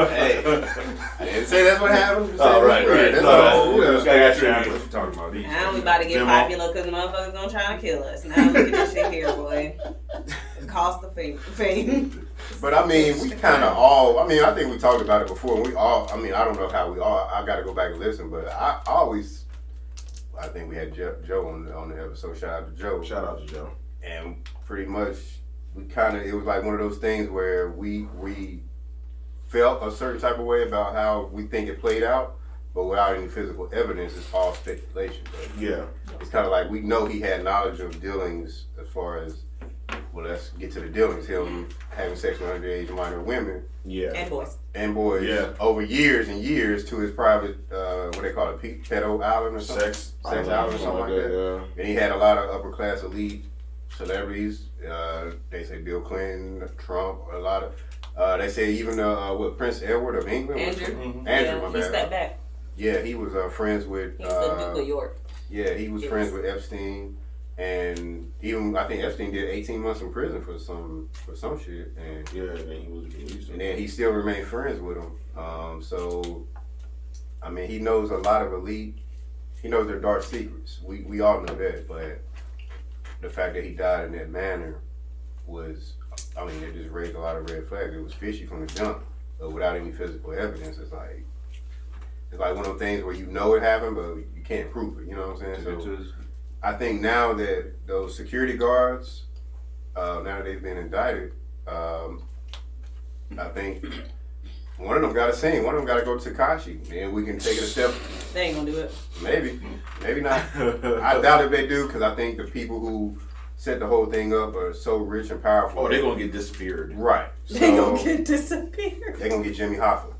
Hey, I didn't say that's what happened. Oh, right. That's No, all. no, Yeah. Gotcha. What you talking about? These Now we about to get Demo. popular because motherfuckers gonna try to kill us. Now look at this shit here, boy. The cost of fame. But I mean, we kind of all. I mean, I think we talked about it before. We all. I mean, I don't know how we all. I got to go back and listen, but I always. I think we had Joe on the episode. Shout out to Joe. Shout out to Joe. And pretty much, we kind of. It was like one of those things where we felt a certain type of way about how we think it played out, but without any physical evidence, it's all speculation. But Yeah. it's kind of like we know he had knowledge of dealings as far as. Well, let's get to the dealings. Him having sex with underage minor women Yeah. And boys. Yeah. over years and years to his private, what they call it, pedo island or something? Sex Sex island or something like that. Yeah. And he had a lot of upper class elite celebrities. They say Bill Clinton, Trump, a lot of. They say even Prince Edward of England. Andrew. Mhm. Andrew, Yeah, my he bad. stepped back. Yeah, he was friends with. He's the Duke of York. Yeah, he was Yes. friends with Epstein, and even I think Epstein did 18 months in prison for some shit, and Yeah, and then he was released. and then he still remained friends with him. So, I mean, he knows a lot of elite. He knows their dark secrets. We all know that, but the fact that he died in that manner was, I mean, it just raised a lot of red flags. It was fishy from the jump, but without any physical evidence, it's like one of those things where you know it happened, but you can't prove it. You know what I'm saying? So I think now that those security guards, now that they've been indicted, I think one of them got to sing. One of them got to go to Tekashi, and we can take it a step. They ain't gonna do it. Maybe not. I doubt if they do, because I think the people who set the whole thing up are so rich and powerful. Oh, they're gonna get disappeared. Right. So They gonna get disappeared. they're gonna get Jimmy Hoffa.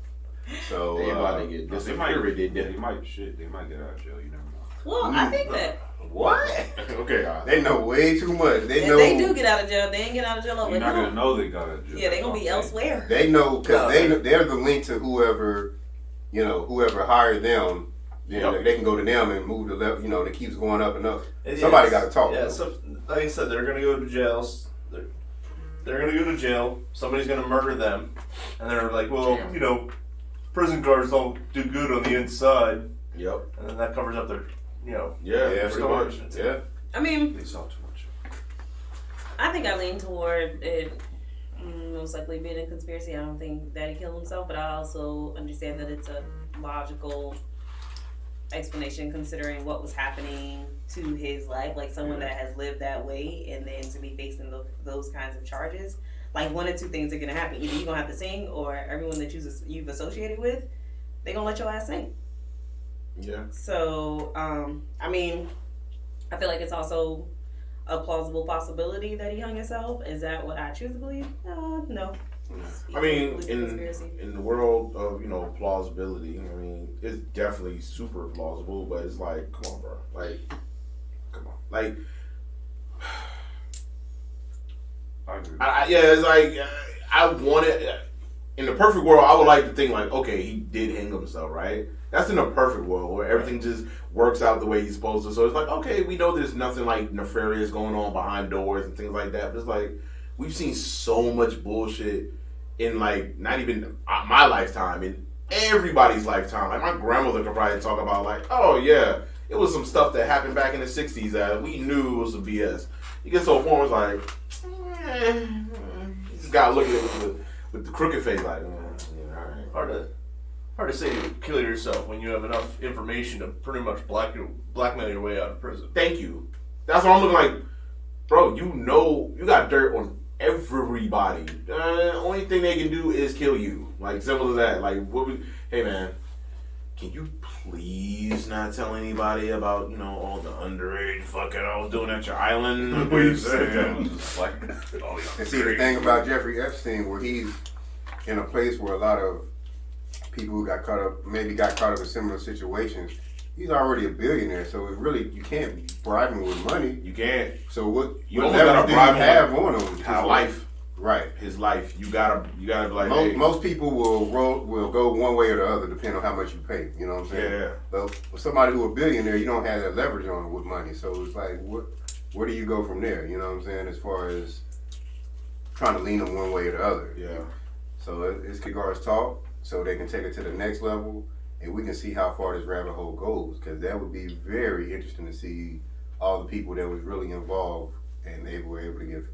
So They about to get they might disappeared. get out of jail. You never know. Well, I think that what? Okay. They know way too much. They if know. they do get out of jail, they ain't get out of jail over You're not gonna him. know they got out of jail. Yeah, they gonna be elsewhere. They know because No. they're the link to whoever hired them. Yep. They can go to them and move the left. It keeps going up and up. It Somebody is. got to talk. Yeah, so like I said, they're gonna go to jail. They're gonna go to jail. Somebody's gonna murder them, and they're like, well, prison guards don't do good on the inside. Yep. And then that covers up their, Yeah, pretty much. Yeah. I mean, They saw too much. I think I lean toward it most likely being a conspiracy. I don't think that he killed himself, but I also understand that it's a logical explanation considering what was happening to his life. Like someone that has lived that way and then to be facing those kinds of charges. Like one or two things are going to happen. Either you're going to have to sing or everyone that you've associated with, they're going to let your ass sing. Yeah. So, I mean, I feel like it's also a plausible possibility that he hung himself. Is that what I choose to believe? No. I mean, It's a in conspiracy. the world of, plausibility, I mean, it's definitely super plausible, but it's like, come on, bro. Like, come on. Like, I agree. it's like, I want it, in the perfect world, I would like to think like, okay, he did hang himself, right? That's in a perfect world where everything just works out the way he's supposed to. So it's like, okay, we know there's nothing like nefarious going on behind doors and things like that. But it's like, we've seen so much bullshit in like, not even my lifetime, in everybody's lifetime. Like my grandmother could probably talk about like, oh yeah, it was some stuff that happened back in the 60s that we knew was some BS. You get to a point where it's like, you just gotta look at it with the crooked face like, all right. Hard to say you kill yourself when you have enough information to pretty much blackmail your way out of prison. Thank you. That's what I'm looking like. Bro, you got dirt on everybody. Only thing they can do is kill you. Like, simple as that. Like, hey man, can you please not tell anybody about, all the underage fucking I was doing at your island? You said that was just like, And see, the thing about Jeffrey Epstein, where he's in a place where a lot of people who got caught up in similar situations, he's already a billionaire, so it really, you can't bribe him with money. You can't. So what only leverage gotta do you bribe him have on him? His life. Right. His life. You gotta be like, Most people will go one way or the other depending on how much you pay. You know what I'm saying? Yeah. But with somebody who a billionaire, you don't have that leverage on with money. So it's like, where do you go from there? You know what I'm saying? As far as trying to lean them one way or the other. Yeah. So it's Kigar's talk, so they can take it to the next level, and we can see how far this rabbit hole goes. Because that would be very interesting to see all the people that was really involved, and they were able to get.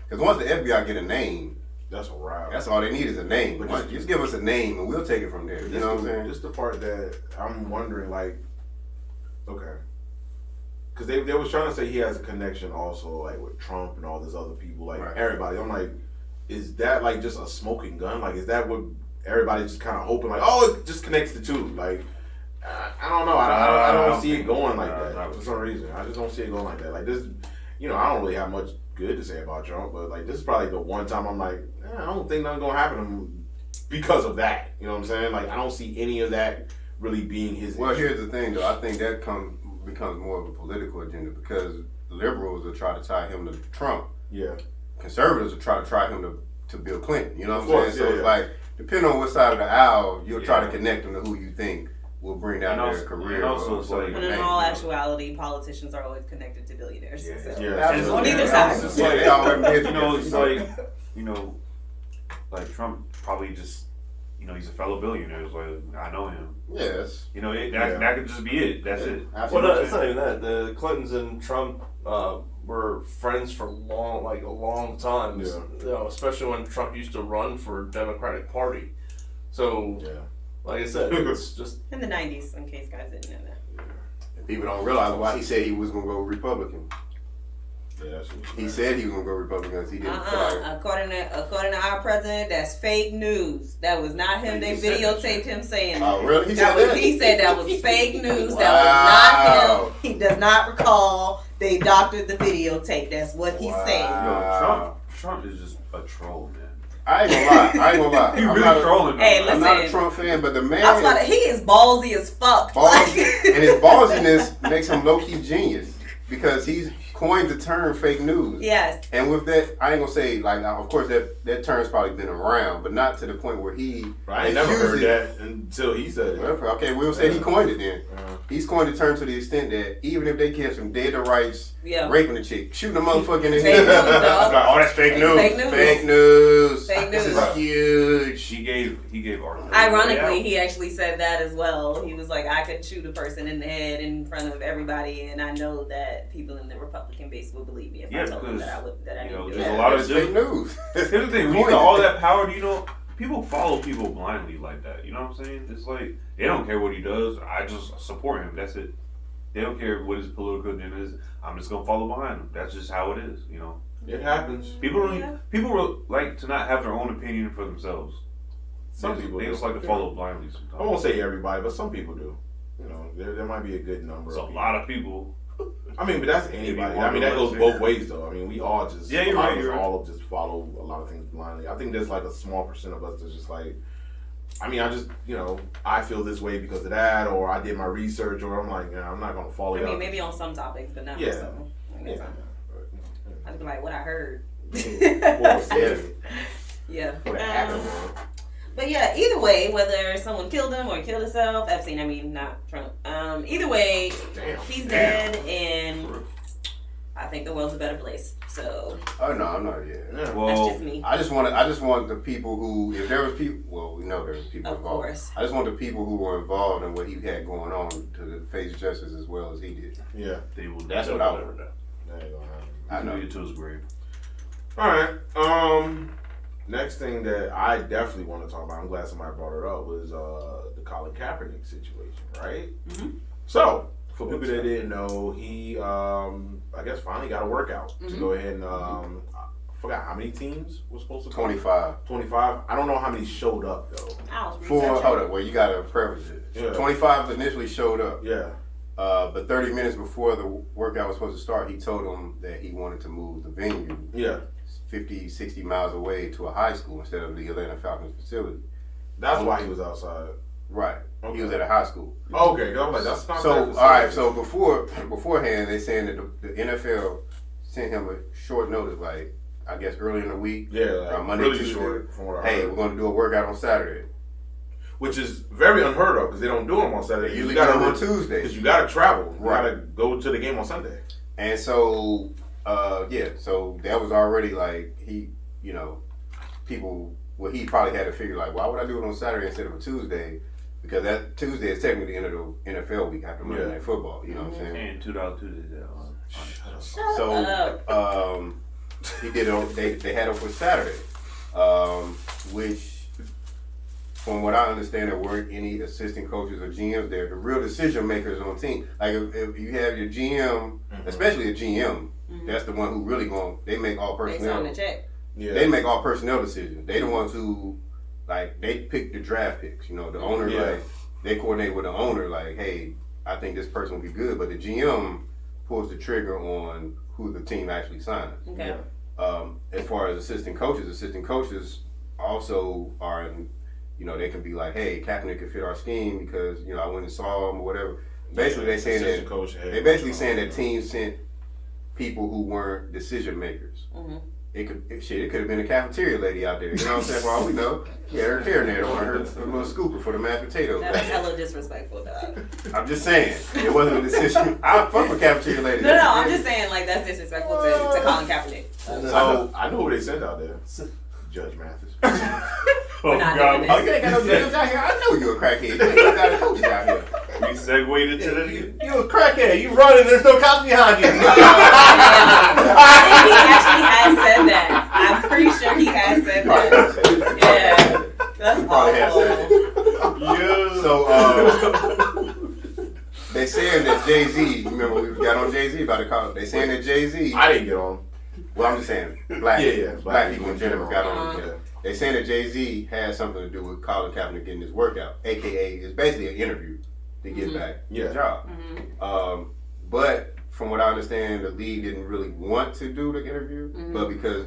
Because once the FBI get a name, That's a wrap. that's all they need is a name. But Just give us a name, and we'll take it from there. You know what I'm saying? This the part that I'm wondering, like, okay. Because they was trying to say he has a connection also, like, with Trump and all these other people, like, Right. everybody. I'm like, is that, like, just a smoking gun? Like, is that what everybody's just kind of hoping, like, oh, it just connects the two? Like, I don't know. I don't see it going like that for some reason. I just don't see it going like that. Like, this, I don't really have much good to say about Trump, but, like, this is probably the one time I'm like, I don't think nothing's going to happen to him because of that. You know what I'm saying? Like, I don't see any of that really being his Well, issue. here's the thing, though. I think that becomes more of a political agenda because liberals will try to tie him to Trump. Yeah. Conservatives will try to tie him to Bill Clinton. You know what Of I'm course, saying? So yeah, it's yeah. like, depending on what side of the aisle, you'll try to Yeah. connect them to who you think will bring down And their also- career. and also it's like- But in all actuality, politicians are always connected to billionaires. Yeah. So. Yeah. And it's On like- either it's side. just Yeah, like, they all have kids it's together, like, like Trump probably just, he's a fellow billionaire. It's like, I know him. Yes. That could just be it. That's it. Well, Absolutely. no, it's not even that. The Clintons and Trump were friends for a long time. Yeah. Especially when Trump used to run for Democratic Party. So, Yeah. like I said, it's just In the 90s, in case guys didn't know that. And people don't realize why he said he was going to go Republican. Yeah, that's what He said he was going to go Republican because he didn't fly. According to our president, that's fake news. That was not him. They He said that videotaped him saying that. Oh, really? He That said was, that? he said that was fake news. Wow. That was not him. He does not recall. They doctored the videotape. That's what he said. Wow. Trump is just a troll, man. I ain't gonna lie. He I'm really not a- trolling. Hey, I'm not a listen. Trump fan, but the man, I was like, he is ballsy as fuck. balls, and his ballsiness makes him low-key genius because he's coined the term fake news. Yes. And with that, I ain't gonna say like, of course that term's probably been around, but not to the point where he. I ain't never heard that until he said it. Well, okay, we'll say he coined it then. He's coined the term to the extent that even if they catch him dead to rights, raping a chick, shooting a motherfucker in the head, oh, that's fake news. Fake news. This is huge. He gave Arthur. Ironically, he actually said that as well. He was like, I could shoot a person in the head in front of everybody, and I know that people in the Republican base will believe me if I told them that I didn't do there's that. a lot of fake news. Here's the thing: when you got all that power, people follow people blindly like that. You know what I'm saying? It's like they don't care what he does. I just support him. That's it. They don't care what his political agenda is. I'm just gonna follow behind him. That's just how it is. You know. It happens. People like to not have their own opinion for themselves. Some people they just like to follow blindly sometimes. I won't say everybody, but some people do. You know, there might be a good number. It's a of lot of people. I mean, but that's anybody. I mean, that goes both ways, though. I mean, we all just you're right. all just follow a lot of things blindly. I think there's like a small percent of us that's just like, I mean, I just, I feel this way because of that, or I did my research, or I'm like, I'm not gonna follow. I mean, maybe on some topics, but not on some. I'd be like, what I heard. Yeah. But yeah, either way, whether someone killed him or killed himself, Epstein, I mean, not Trump. Either way, he's dead, and I think the world's a better place. So. Oh no, I'm not yet. Well, that's just me. I just want the people who, if there was people, well, we know there was people involved. Of course. I just want the people who were involved in what he had going on to face justice as well as he did. Yeah, they will. That's what I would do. I know you to his grave. All right. Next thing that I definitely want to talk about, I'm glad somebody brought it up, was the Colin Kaepernick situation, right? Mm-hmm. So, for people that didn't know, he, I guess, finally got a workout to go ahead and, I forgot how many teams were supposed to come? 25. 25? I don't know how many showed up, though. Hold up, well, you got to preface it. Yeah. 25 initially showed up. Yeah. But 30 minutes before the workout was supposed to start, he told them that he wanted to move the venue 50, 60 miles away to a high school instead of the Atlanta Falcons facility. That's why he was outside. Right. Okay. He was at a high school. Okay. I'm like, that's not so, all right. So beforehand, they saying that the NFL sent him a short notice, like, I guess early in the week. Yeah, like Monday, really Tuesday. Short. From what I hey, heard. we're going to do a workout on Saturday. Which is very unheard of because they don't do them on Saturday. They usually do them on Tuesday. Because you got to travel. You right. got to go to the game on Sunday. And so, so that was already like people. Well, he probably had to figure like, why would I do it on Saturday instead of a Tuesday? Because that Tuesday is technically the end of the NFL week after Monday Night Football. You know what I'm saying? And $2 Tuesdays. So he did it. They had it for Saturday, which. From what I understand, there weren't any assistant coaches or GMs there. The real decision makers on the team. Like if you have your GM, especially a GM, that's the one who really they make all personnel. Based on the check. Yeah. They make all personnel decisions. They the ones who, like, they pick the draft picks. The owner, like, they coordinate with the owner, like, hey, I think this person will be good. But the GM pulls the trigger on who the team actually signs. Okay. As far as assistant coaches also are in. They can be like, hey, Kaepernick could fit our scheme because, I went and saw him or whatever. Basically, they're saying that teams sent people who weren't decision makers. Mm-hmm. It could have been a cafeteria lady out there. You know what I'm saying? For all we know, her hair in there on her little scooper for the mashed potatoes. That was hella disrespectful, dog. I'm just saying, it wasn't a decision. I fuck with cafeteria ladies. No, I'm just saying, like, that's disrespectful to Colin Kaepernick. So I know who they sent out there. Judge Mathis. We're not doing this. Oh, you ain't got no judges out here. I know you're a crackhead. You ain't got coaches out here. We segued into that. You a crackhead. You running. There's no cops behind you. He actually has said that. I'm pretty sure he has said that. Yeah. That's awful. Yeah. So, they saying that Jay-Z, remember we got on Jay-Z about to call. They saying that Jay-Z. I didn't get on. Well, I'm just saying, black people in general got on. Yeah. They saying that Jay-Z has something to do with Colin Kaepernick getting his workout, a.k.a. it's basically an interview to get back the job. Mm-hmm. But from what I understand, the league didn't really want to do the interview, but because,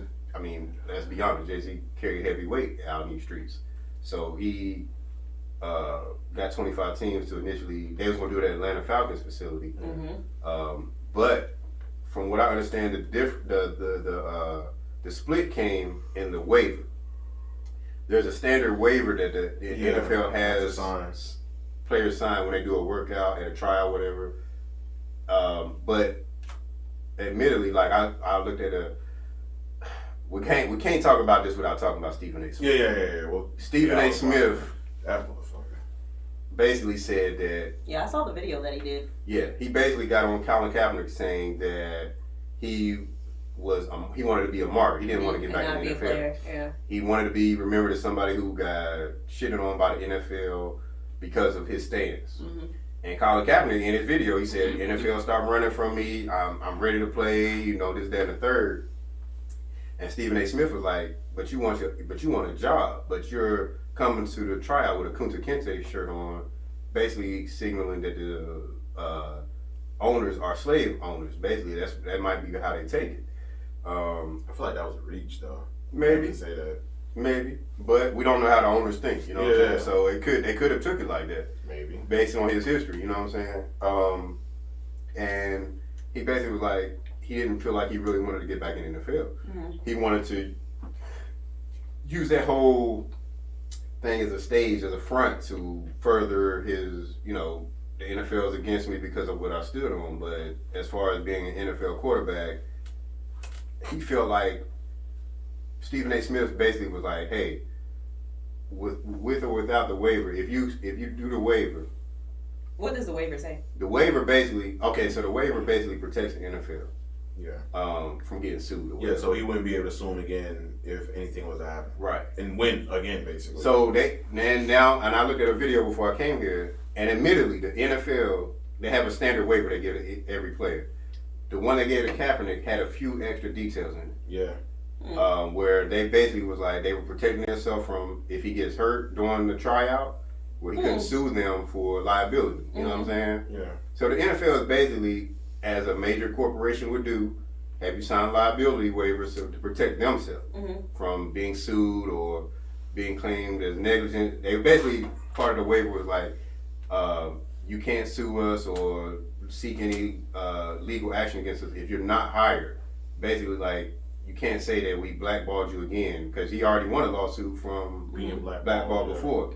let's be honest, Jay-Z carried heavy weight out in these streets. So he got 25 teams to initially, they was going to do it at Atlanta Falcons facility. Mm-hmm. But from what I understand, the split came in the waiver. There's a standard waiver that the NFL has players sign when they do a workout at a tryout, whatever. But admittedly, like I looked at we can't talk about this without talking about Stephen A. Smith. Yeah. Well, Stephen A. Smith that motherfucker basically said that. Yeah, I saw the video that he did. Yeah, he basically got on Colin Kaepernick saying that he wanted to be a martyr. He didn't want to get back in the NFL. Yeah. He wanted to be remembered as somebody who got shitted on by the NFL because of his stance. Mm-hmm. And Colin Kaepernick in his video, he said, "NFL stop running from me. I'm ready to play. You know, this, that, and the third." And Stephen A. Smith was like, "But you want a job. But you're coming to the tryout with a Kunta Kinte shirt on, basically signaling that the owners are slave owners. Basically, that might be how they take it." I feel like that was a reach, though. Maybe Say that. Maybe, but we don't know how the owners think. You know what I'm saying? So they could have took it like that. Maybe based on his history. You know what I'm saying? And he basically was like, he didn't feel like he really wanted to get back in the NFL. Mm-hmm. He wanted to use that whole thing as a stage, as a front to further his, you know, the NFL is against me because of what I stood on. But as far as being an NFL quarterback, he felt like Stephen A. Smith basically was like, hey, with or without the waiver, if you do the waiver. What does the waiver say? The waiver basically protects the NFL. Yeah. From getting sued. Yeah, so he wouldn't be able to sue him again if anything was to happen. Right. And win again, basically. So now I looked at a video before I came here, and admittedly, the NFL, they have a standard waiver they give to every player. The one they gave to Kaepernick had a few extra details in it. Yeah. Where they basically was like, they were protecting themselves from if he gets hurt during the tryout, where he couldn't sue them for liability. You know what I'm saying? Yeah. So the NFL is basically, as a major corporation would do, have you sign liability waivers to protect themselves from being sued or being claimed as negligent. They basically, part of the waiver was like, you can't sue us or seek any legal action against us if you're not hired. Basically, like, you can't say that we blackballed you again, because he already won a lawsuit from being blackballed before.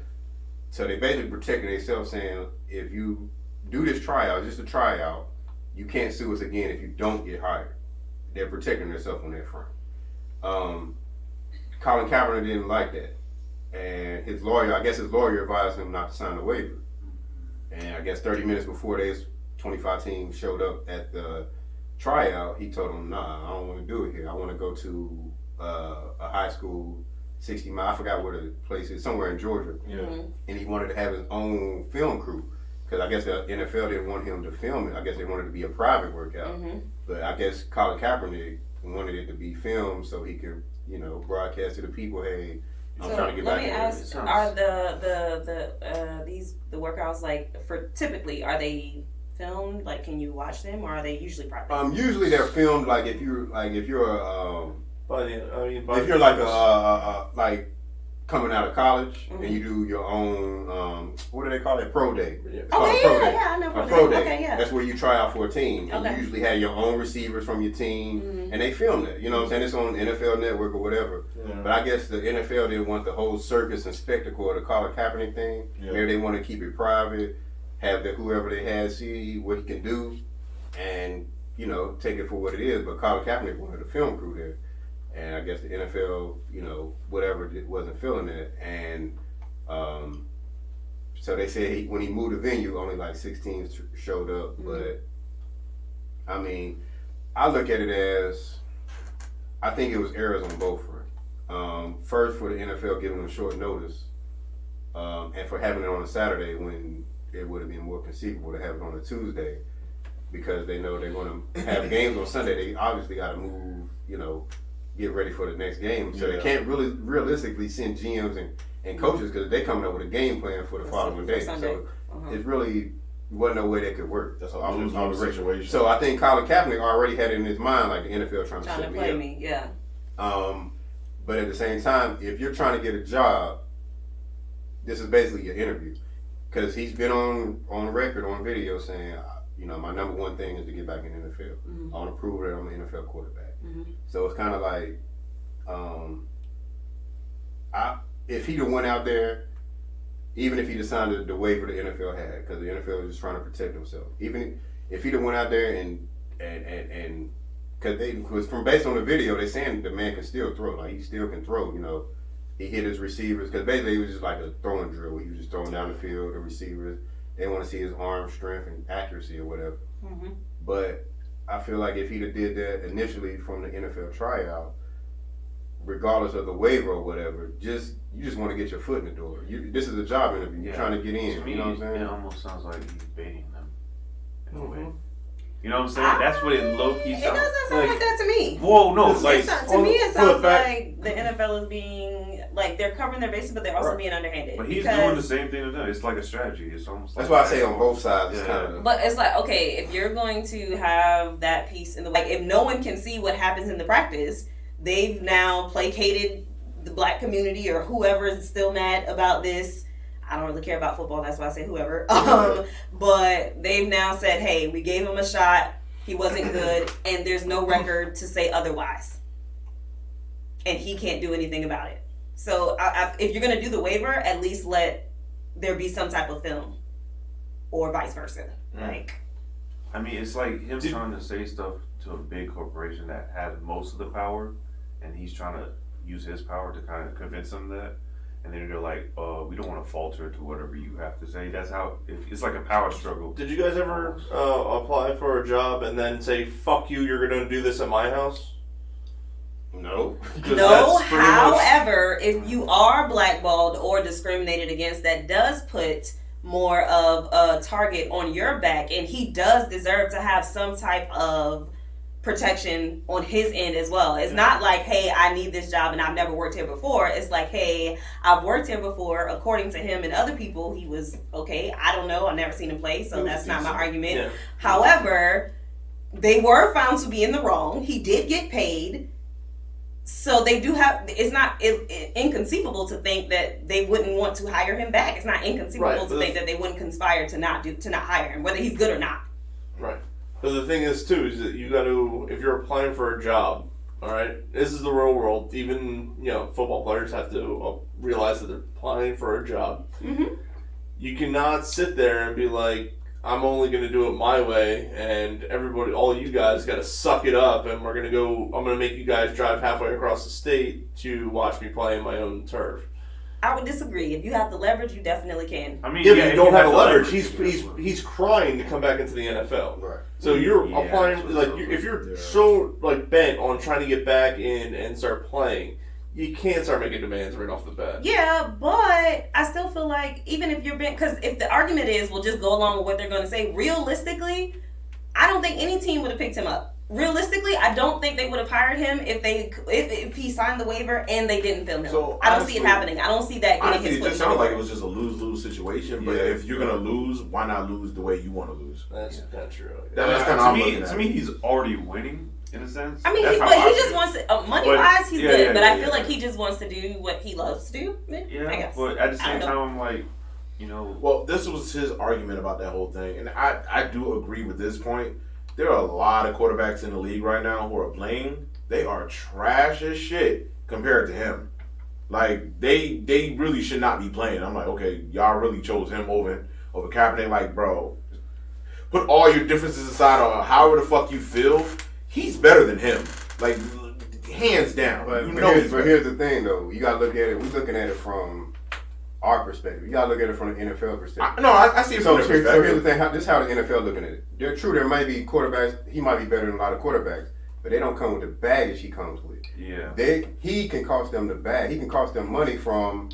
So they basically protected themselves, saying if you do this tryout, just a tryout, you can't sue us again if you don't get hired. They're protecting themselves on that front. Colin Kaepernick didn't like that, and his lawyer advised him not to sign the waiver. And I guess 30 minutes before this 25 team showed up at the tryout, he told them, "Nah, I don't want to do it here. I want to go to a high school, 60 miles. I forgot where the place is, somewhere in Georgia." Yeah. And he wanted to have his own film crew, because I guess the NFL didn't want him to film it. I guess they wanted it to be a private workout. But I guess Colin Kaepernick wanted it to be filmed so he could, you know, broadcast to the people, hey, I'm trying to get back in there. Let me ask, are the workouts, like, typically, are they filmed? Like, can you watch them, or are they usually private? Usually they're filmed, like, if you're like coming out of college and you do your own, what do they call it? Pro day. It's called a pro day. Yeah, I know a pro day. Okay, yeah. That's where you try out for a team. And Okay. you usually have your own receivers from your team, and they film it. You know what I'm saying? It's on NFL Network or whatever. Yeah. But I guess the NFL didn't want the whole circus and spectacle of the Colin Kaepernick thing. Yeah. Maybe they want to keep it private, have whoever they had see what he can do, and, you know, take it for what it is. But Colin Kaepernick wanted a film crew there. And I guess the NFL, you know, whatever, wasn't feeling it. And so they said when he moved the venue, only like 6 teams showed up. But, I mean, I look at it as, I think it was errors on both fronts. First, for the NFL giving them short notice, and for having it on a Saturday when it would have been more conceivable to have it on a Tuesday, because they know they're going to have games on Sunday. They obviously got to move, you know, get ready for the next game. So they can't really realistically send GMs and coaches, because they're coming up with a game plan for the following day. So it really wasn't no way that could work. That's a lose-lose situation. So I think Colin Kaepernick already had it in his mind, like, the NFL trying to set play me me, yeah. But at the same time, if you're trying to get a job, this is basically your interview. Because he's been on record, on video, saying, you know, my number one thing is to get back in the NFL. Mhm. I want to prove that I'm an NFL quarterback. Mhm. So it's kind of like, if he'd have went out there, even if he'd have signed the waiver the NFL had, because the NFL was just trying to protect himself. Even if he'd have went out there and because from based on the video, they're saying the man can still throw. Like, he still can throw, you know. He hit his receivers, because basically it was just like a throwing drill where he was just throwing down the field, the receivers. They want to see his arm strength and accuracy or whatever. Mhm. But I feel like if he'd have did that initially from the NFL tryout, regardless of the waiver or whatever, you just want to get your foot in the door. This is a job interview. You're trying to get in. To me, you know what I'm saying? it almost sounds like he's baiting them in a way. Mhm. You know what I'm saying? That's what it low-key It sounds doesn't sound like that to me. Whoa, no, it's like... To me, it for the sounds fact- like the NFL is being, like, they're covering their bases, but they're also being underhanded. But he's because, doing the same thing to them. It's like a strategy. It's almost That's like why I say on both sides, it's Yeah. kind of. But it's like, okay, if you're going to have that piece in the, like, if no one can see what happens in the practice, they've now placated the black community or whoever is still mad about this. I don't really care about football, that's why I say whoever. But they've now said, hey, we gave him a shot, he wasn't good, and there's no record to say otherwise. And he can't do anything about it. So if you're going to do the waiver, at least let there be some type of film. Or vice versa. Like, I mean, it's like him trying to say stuff to a big corporation that has most of the power, and he's trying to use his power to kind of convince them that. And then they're like, we don't want to falter to whatever you have to say. That's how, it's like a power struggle. Did you guys ever apply for a job and then say, fuck you, you're going to do this at my house? No. no, however, if you are blackballed or discriminated against, that does put more of a target on your back, and he does deserve to have some type of protection on his end as well. It's not like, hey, I need this job and I've never worked here before. It's like, hey, I've worked here before. According to him and other people, he was okay. I don't know. I've never seen him play, so that's not my argument. Yeah. However, they were found to be in the wrong. He did get paid. So they do have, it's not inconceivable to think that they wouldn't want to hire him back. It's not inconceivable to think that they wouldn't conspire to not hire him, whether he's good or not. Right. But the thing is, too, is that you got to, if you're applying for a job, all right, this is the real world. Even, football players have to realize that they're applying for a job. Mm-hmm. You cannot sit there and be like, I'm only going to do it my way, and everybody, all you guys got to suck it up, and I'm going to make you guys drive halfway across the state to watch me play in my own turf. I would disagree. If you have the leverage, you definitely can. I mean, Yeah, but you don't have the leverage. leverage. He's crying to come back into the NFL. Right. So you're Yeah, applying, that's like, what if you're they're- so, like, bent on trying to get back in and start playing, you can't start making demands right off the bat. Yeah, but I still feel like even if you're being, because if the argument is we'll just go along with what they're going to say, realistically, I don't think any team would have picked him up. Realistically, I don't think they would have hired him if he signed the waiver and they didn't film him. So, I don't see it happening. I don't see that getting Honestly, his it foot in just the sounded door. like it was just a lose-lose situation. But Yeah. if you're gonna lose, why not lose the way you want to lose? That's not true. That's kind of how I'm to looking at me, it. he's already winning in a sense. I mean, That's he how I just feel. wants to, money-wise, he's yeah, good. yeah, but I yeah, feel yeah. like he just wants to do what he loves to do. I Yeah, guess. but at the I same don't time, know. I'm like, Well, this was his argument about that whole thing, and I do agree with this point. There are a lot of quarterbacks in the league right now who are playing. They are trash as shit compared to him. Like, they really should not be playing. I'm like, okay, y'all really chose him over Kaepernick. Like, bro, put all your differences aside or however the fuck you feel. He's better than him. Like, hands down. But You know he's better. here's the thing, though. You got to look at it. We're looking at it from our perspective. You got to look at it from the NFL perspective. I see it from So their here's perspective. the thing. This is how the NFL looking at it. They're true. There might be quarterbacks. He might be better than a lot of quarterbacks, but they don't come with the baggage he comes with. yeah. He can cost them the bag. He can cost them money from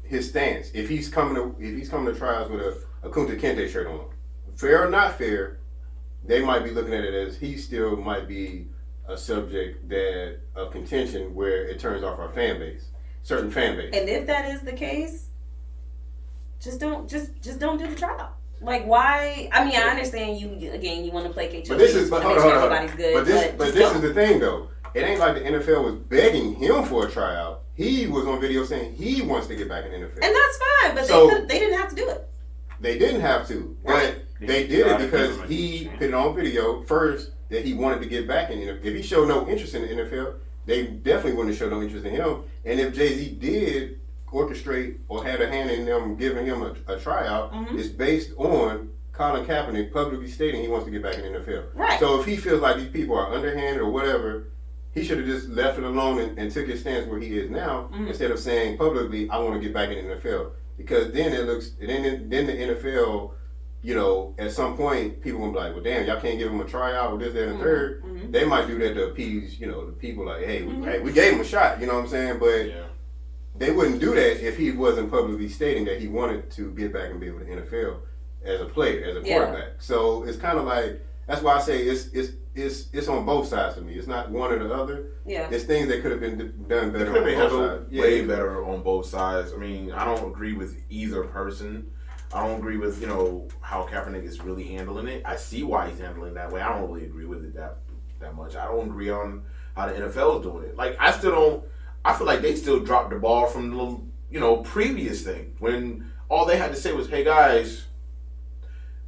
his stance. If he's coming to trials with a Kunta Kinte shirt on, fair or not fair, they might be looking at it as he still might be a subject of contention where it turns off our certain fan base. And if that is the case, just don't do the trial. Like, why? I mean, I understand you want to placate your But this league, is but to make hold sure on. everybody's good. But this is the thing though. It ain't like the NFL was begging him for a tryout. He was on video saying he wants to get back in the NFL. And that's fine, but So- they didn't have to do it. They didn't have to. Right. They did it because he put it on video first that he wanted to get back in the NFL. If he showed no interest in the NFL, they definitely wouldn't have showed no interest in him. And if Jay-Z did orchestrate or had a hand in them giving him a tryout, it's based on Colin Kaepernick publicly stating he wants to get back in the NFL. Right. So if he feels like these people are underhanded or whatever, he should have just left it alone and took his stance where he is now instead of saying publicly, I want to get back in the NFL. Because then then the NFL, you know, at some point, people will be like, well, damn, y'all can't give him a tryout or this, that, and the third. They might do that to appease, you know, the people like, hey, we gave him a shot, you know what I'm saying? But they wouldn't do that if he wasn't publicly stating that he wanted to get back and be with the NFL as a player, as a quarterback. So it's kind of like, that's why I say it's on both sides to me. It's not one or the other. Yeah. It's things that could have been done better on both sides. Way better on both sides. I mean, I don't agree with either person. I don't agree with, you know, how Kaepernick is really handling it. I see why he's handling it that way. I don't really agree with it that much. I don't agree on how the NFL is doing it. Like, I feel like they still dropped the ball from the, you know, previous thing when all they had to say was, hey guys,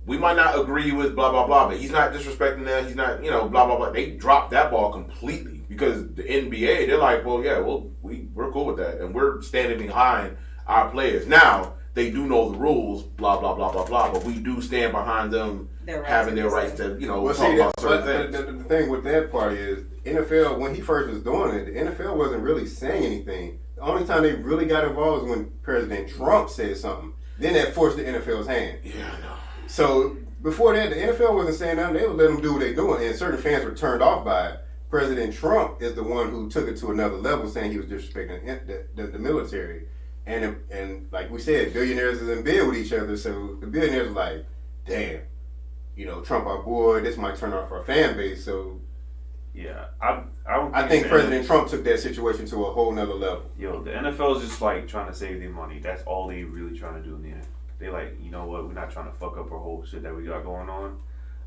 we might not agree with blah, blah, blah, but he's not disrespecting that. He's not, you know, blah, blah, blah. They dropped that ball completely because the NBA, they're like, well, yeah, we're cool with that. And we're standing behind our players. Now, they do know the rules, blah, blah, blah, blah, blah, but we do stand behind them having their rights to, you know, talk about certain things. The thing with that part is, NFL, when he first was doing it, the NFL wasn't really saying anything. The only time they really got involved was when President Trump said something. Then that forced the NFL's hand. Yeah, I know. So before that, the NFL wasn't saying nothing. They would let them do what they're doing, and certain fans were turned off by it. President Trump is the one who took it to another level, saying he was disrespecting the military. And like we said, billionaires is in bed with each other, so the billionaires are like, damn, you know, Trump our boy, this might turn off our fan base. So yeah, I think President Trump took that situation to a whole nother level. Yo, the NFL is just like trying to save their money. That's all they really trying to do in the end. They like, you know what, we're not trying to fuck up our whole shit that we got going on.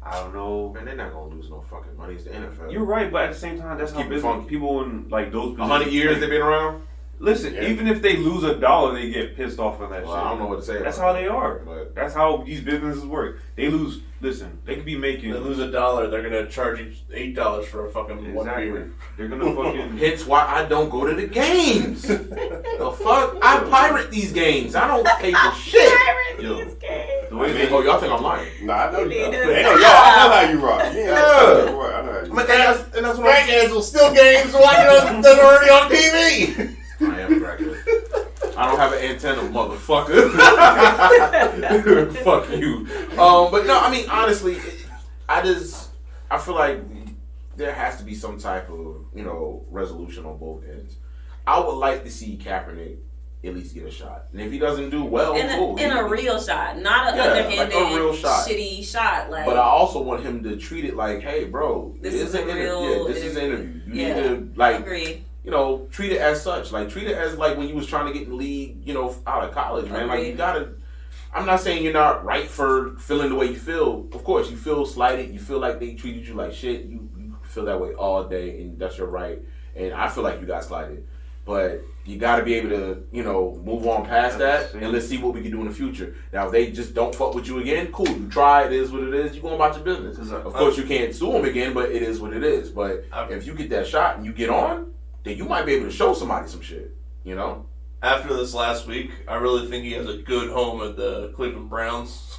I don't know. Man, they're not gonna lose no fucking money. It's the NFL. You're right, but at the same time, that's how business people in like those 100 years they've been around. Listen, even if they lose $1, they get pissed off on that shit. I don't know what to say. That's how they are. But that's how these businesses work. They lose. Listen, they could be making. They lose $1, they're gonna charge you $8 for a fucking one beer. They're gonna fucking. Hence why I don't go to the games. The fuck? I pirate these games. I don't pay for shit. These games. The way oh, y'all think I'm lying? Nah, I know you. I know how you rock. I know how you rock. And that's what I'm saying. There's still games watching that are already on TV. I am crackers. I don't have an antenna, motherfucker. Fuck you. But no, I mean, honestly, I feel like there has to be some type of, you know, resolution on both ends. I would like to see Kaepernick at least get a shot. And if he doesn't do well, cool. In a real shot, not an underhanded, like a real shot. shitty shot. Like, but I also want him to treat it like, hey, bro, this is an interview. This is an interview. You need to, like, agree. You know, treat it as such. Like, treat it as like when you was trying to get in the league, you know, out of college, man. Like, you gotta. I'm not saying you're not right for feeling the way you feel. Of course, you feel slighted. You feel like they treated you like shit. You feel that way all day, and that's your right. And I feel like you got slighted. But you got to be able to, you know, move on past that, and let's see what we can do in the future. Now, if they just don't fuck with you again, cool. You try, it is what it is. You go about your business. Of course, you can't sue them again, but it is what it is. But if you get that shot and you get on, then you might be able to show somebody some shit, you know? After this last week, I really think he has a good home at the Cleveland Browns.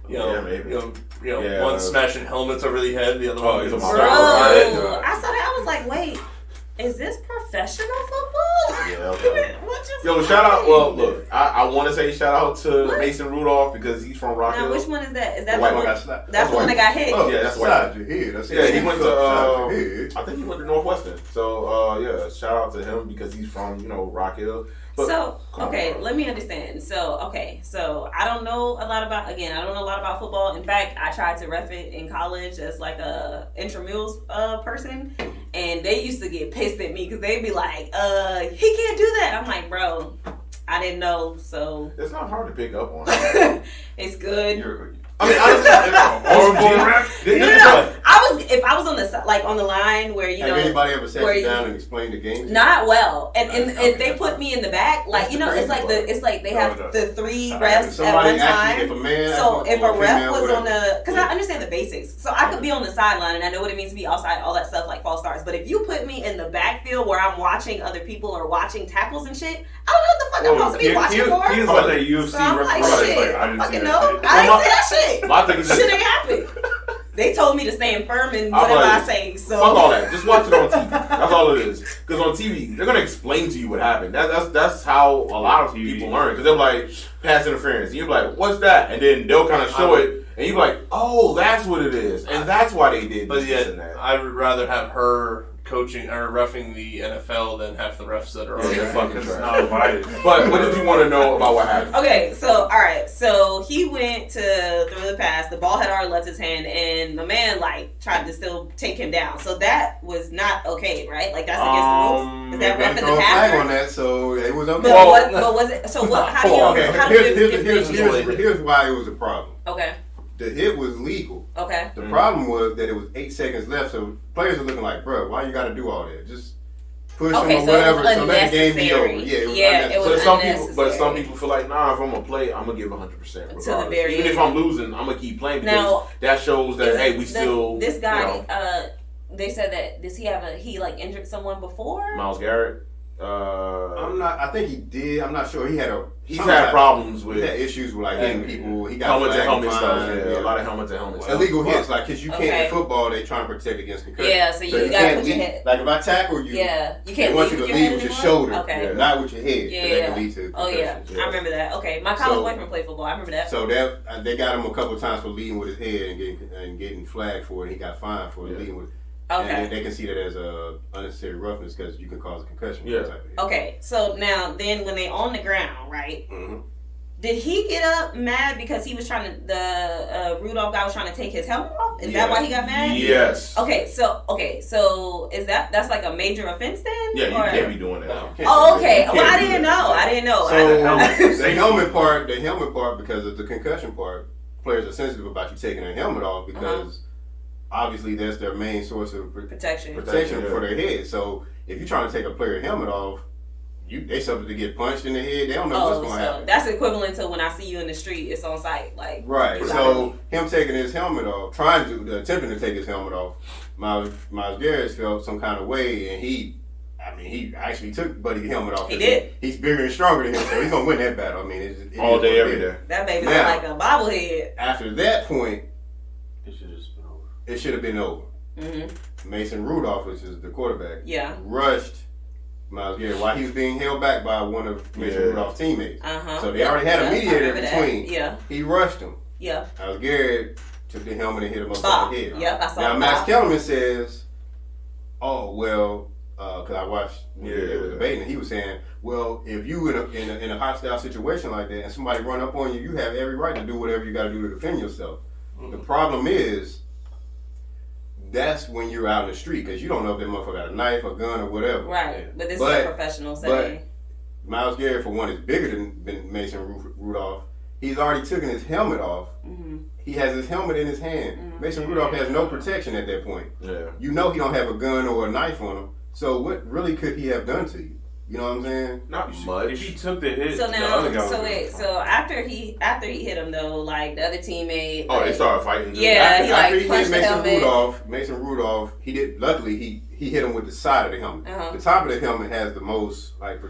Maybe. One smashing helmets over the head, the other one is I saw that. I was like, wait. Is this professional football? Yeah. Okay. Yo, shout out. Well, look, I want to say shout out to Mason Rudolph because he's from Rock Hill. Now, which one is that? Is that the white one got slapped? That's the one that got hit. Oh, yeah, that's white. He went to. I think he went to Northwestern. So shout out to him because he's from Rock Hill. But, let me understand. So I don't know a lot about football. In fact, I tried to ref it in college as like a intramurals person, and they used to get pissed at me because they'd be like, he can't do that. I'm like, bro, I didn't know, so. It's not hard to pick up on. It's good. I mean, honestly, I if I was on the like on the line where you Have know anybody ever sat where you you- down and explained the game? not well, and Okay, if they put me in the back, like That's you the know, it's crazy like part. it's like they have No. the 3 If refs at somebody one actually, if time. a man, So if or a ref female, was whatever, on the, because I understand the basics, so I could be on the sideline and I know what it means to be outside, all that stuff like false starts. But if you put me in the backfield where I'm watching other people or watching tackles and shit, I don't know what the fuck I'm supposed to be watching for. He was like that UFC So I'm like, referee. shit, I didn't see fucking that know. shit. I didn't see that shit. My thing is Shit ain't happened. They told me to stand firm in I'm whatever like, I say. So fuck all that. Just watch it on TV. That's all it is. Because on TV, they're gonna explain to you what happened. That's how a lot of people learn. Because they're like pass interference, and you're like, "What's that?" And then they'll kind of show it, and you're like, "Oh, that's what it is," and that's why they did But this yet, and that. I would rather have her coaching or reffing the NFL than half the refs that are on Yeah, there. they're fucking It's trash. not invited. But what did you want to know about what happened? okay, so all right, so he went to throw the pass. The ball had already left his hand, and my man like tried to still take him down. So that was not okay, right? Like that's against the rules. Is They that roughing throw the a flag on passer? that, so it was okay. But, Well- but was it? So what? How do you? Okay, How do you here's differentiate? here's why it was a problem. Okay. The hit was legal. Okay. The problem was that it was 8 seconds left, so players are looking like, bro, why you got to do all that? Just push Okay, them or so it was whatever, so let the game be over. unnecessary. Yeah, Yeah, it was But some people, unnecessary. feel like, nah. If I'm gonna play, I'm gonna give 100%. To the very Even if end. I'm losing, I'm gonna keep playing because Now, that shows that hey, we still. This guy, you know, they said that does he like injured someone before? Miles Garrett. I think he did. I'm not sure. He's had problems He with had issues with like hitting people. He got helmets and flagged helmet fines, stuff. Yeah, a lot of helmets and helmet stuff. illegal hits, like because you can't Okay. in football. They trying to protect against concussion. Yeah, so you gotta can't put your lead- head. Like if I tackle you, Yeah, you they can't want lead you to with your lead head with your anymore? shoulder, Okay. not with your head. 'cause Yeah. that can lead to Oh yeah, concussions. I remember that. Okay, my college So- boyfriend played football. I remember that. So that they got him a couple of times for leading with his head and getting flagged for it. And he got fined for leading with. Okay. And they can see that as a unnecessary roughness because you can cause a concussion. with Yeah. that type of hit. Okay, so now then when they on the ground, right? Mhm. Did he get up mad because he was trying to the Rudolph guy was trying to take his helmet off? Is that why he got mad? Yes. Okay, so is that's like a major offense then? Yeah, you Or- can't be doing that. You can't Oh, do okay. that. Well, I You can't didn't do that. know. I didn't know. So I- the helmet part, because of the concussion part, players are sensitive about you taking their helmet off because obviously that's their main source of Protection. protection Yeah. for their head. So if you're trying to take a player helmet off, they subject to get punched in the head. They don't know what's Oh, going to so happen. that's equivalent to when I see you in the street. It's on site, like Right. you So him taking his helmet off, attempting to take his helmet off, Miles Garrett felt some kind of way, and he actually took Buddy's helmet off. He did. He's bigger and stronger than him, so he's gonna win that battle. I mean, it All is day, what it every is. day. that baby Now- look like a bobblehead. After that point, It should have just been over. it should have been over. Mm-hmm. Mason Rudolph, which is the quarterback, Yeah. rushed Miles Garrett while he was being held back by one of Mason Yeah. Rudolph's teammates. Uh huh. So they already had a mediator in between. Yeah. He rushed him. Yeah. Miles Garrett took the helmet and hit him upside Bob. the head. Yep. I saw. Now, Bob. Max Kellerman says, "Oh well," because I watched when they were Yeah. debating. And he was saying, "Well, if you in a hostile situation like that, and somebody run up on you, you have every right to do whatever you got to do to defend yourself. The problem is, that's when you're out in the street because you don't know if that motherfucker got a knife, a gun, or whatever. Right. But this is But- a professional setting. Miles Garrett, for one, is bigger than Mason Rudolph. He's already taken his helmet off. Mm-hmm. He has his helmet in his hand. Mhm. Mason Rudolph has no protection at that point. Yeah. You know he don't have a gun or a knife on him. So what really could he have done to you? You know what I'm saying? Not If much. he took the hit, So the other guy now, would so be wait, fine. so after he hit him though, like the other teammate. Oh, they like, started fighting. Yeah, he, like, After he punched hit the helmet. Mason Rudolph, he did. Luckily, he hit him with the side of the helmet. Uh-huh. The top of the helmet has the most like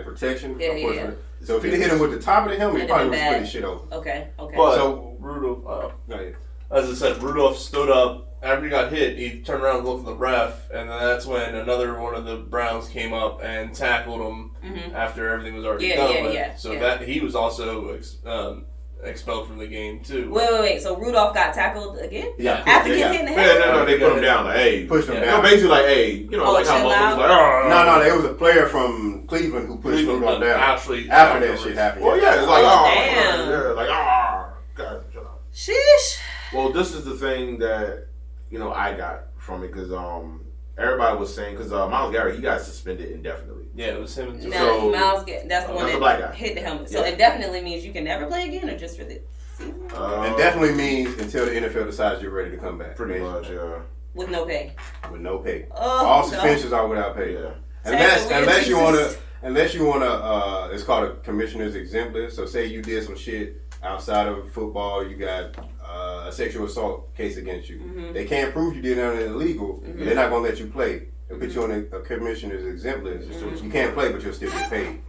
protection. Yeah, of course, yeah. So if he hit him with the top of the helmet, he It'd probably have would been split bad. his shit open. Okay. Okay. But So- Rudolph, Right. as I said, Rudolph stood up after he got hit. He turned around and looked at the ref, and then that's when another one of the Browns came up and tackled him Mhm. after everything was already Yeah, done. yeah, with. yeah, So yeah. that he was also expelled from the game too. Wait. So Rudolph got tackled again Yeah. after they getting got- hit in the Yeah, head. no, they put him down. Like, hey, Pushed him Yeah. you know, down. basically like, hey, you know, Oh, like how chill motherfuckers out. like, oh, No, there was a player from Cleveland who pushed Cleveland Rudolph down. actually After that afterwards. shit happened. Well, yeah, it's like, Oh, oh, damn. yeah, like, God, shut up. Sheesh. Well, this is the thing that I got from it because everybody was saying because Miles Garrett he got suspended indefinitely. Yeah, it was him and two. Now So- Miles, that's the one That's the that black guy. hit the helmet. So Yeah. indefinitely means you can never play again, or just for the season. It definitely means until the NFL decides you're ready to come back. pretty much, yeah. With no pay. with no pay. Oh, All no. suspensions are without pay. Yeah. Unless you Jesus. wanna, it's called a commissioner's exempt list. So say you did some shit outside of football, you got a sexual assault case against you. Mm-hmm. They can't prove you did anything illegal. They're not gonna let you play. They'll put you on a commissioner's exempt list. So you can't play, but you'll still get paid.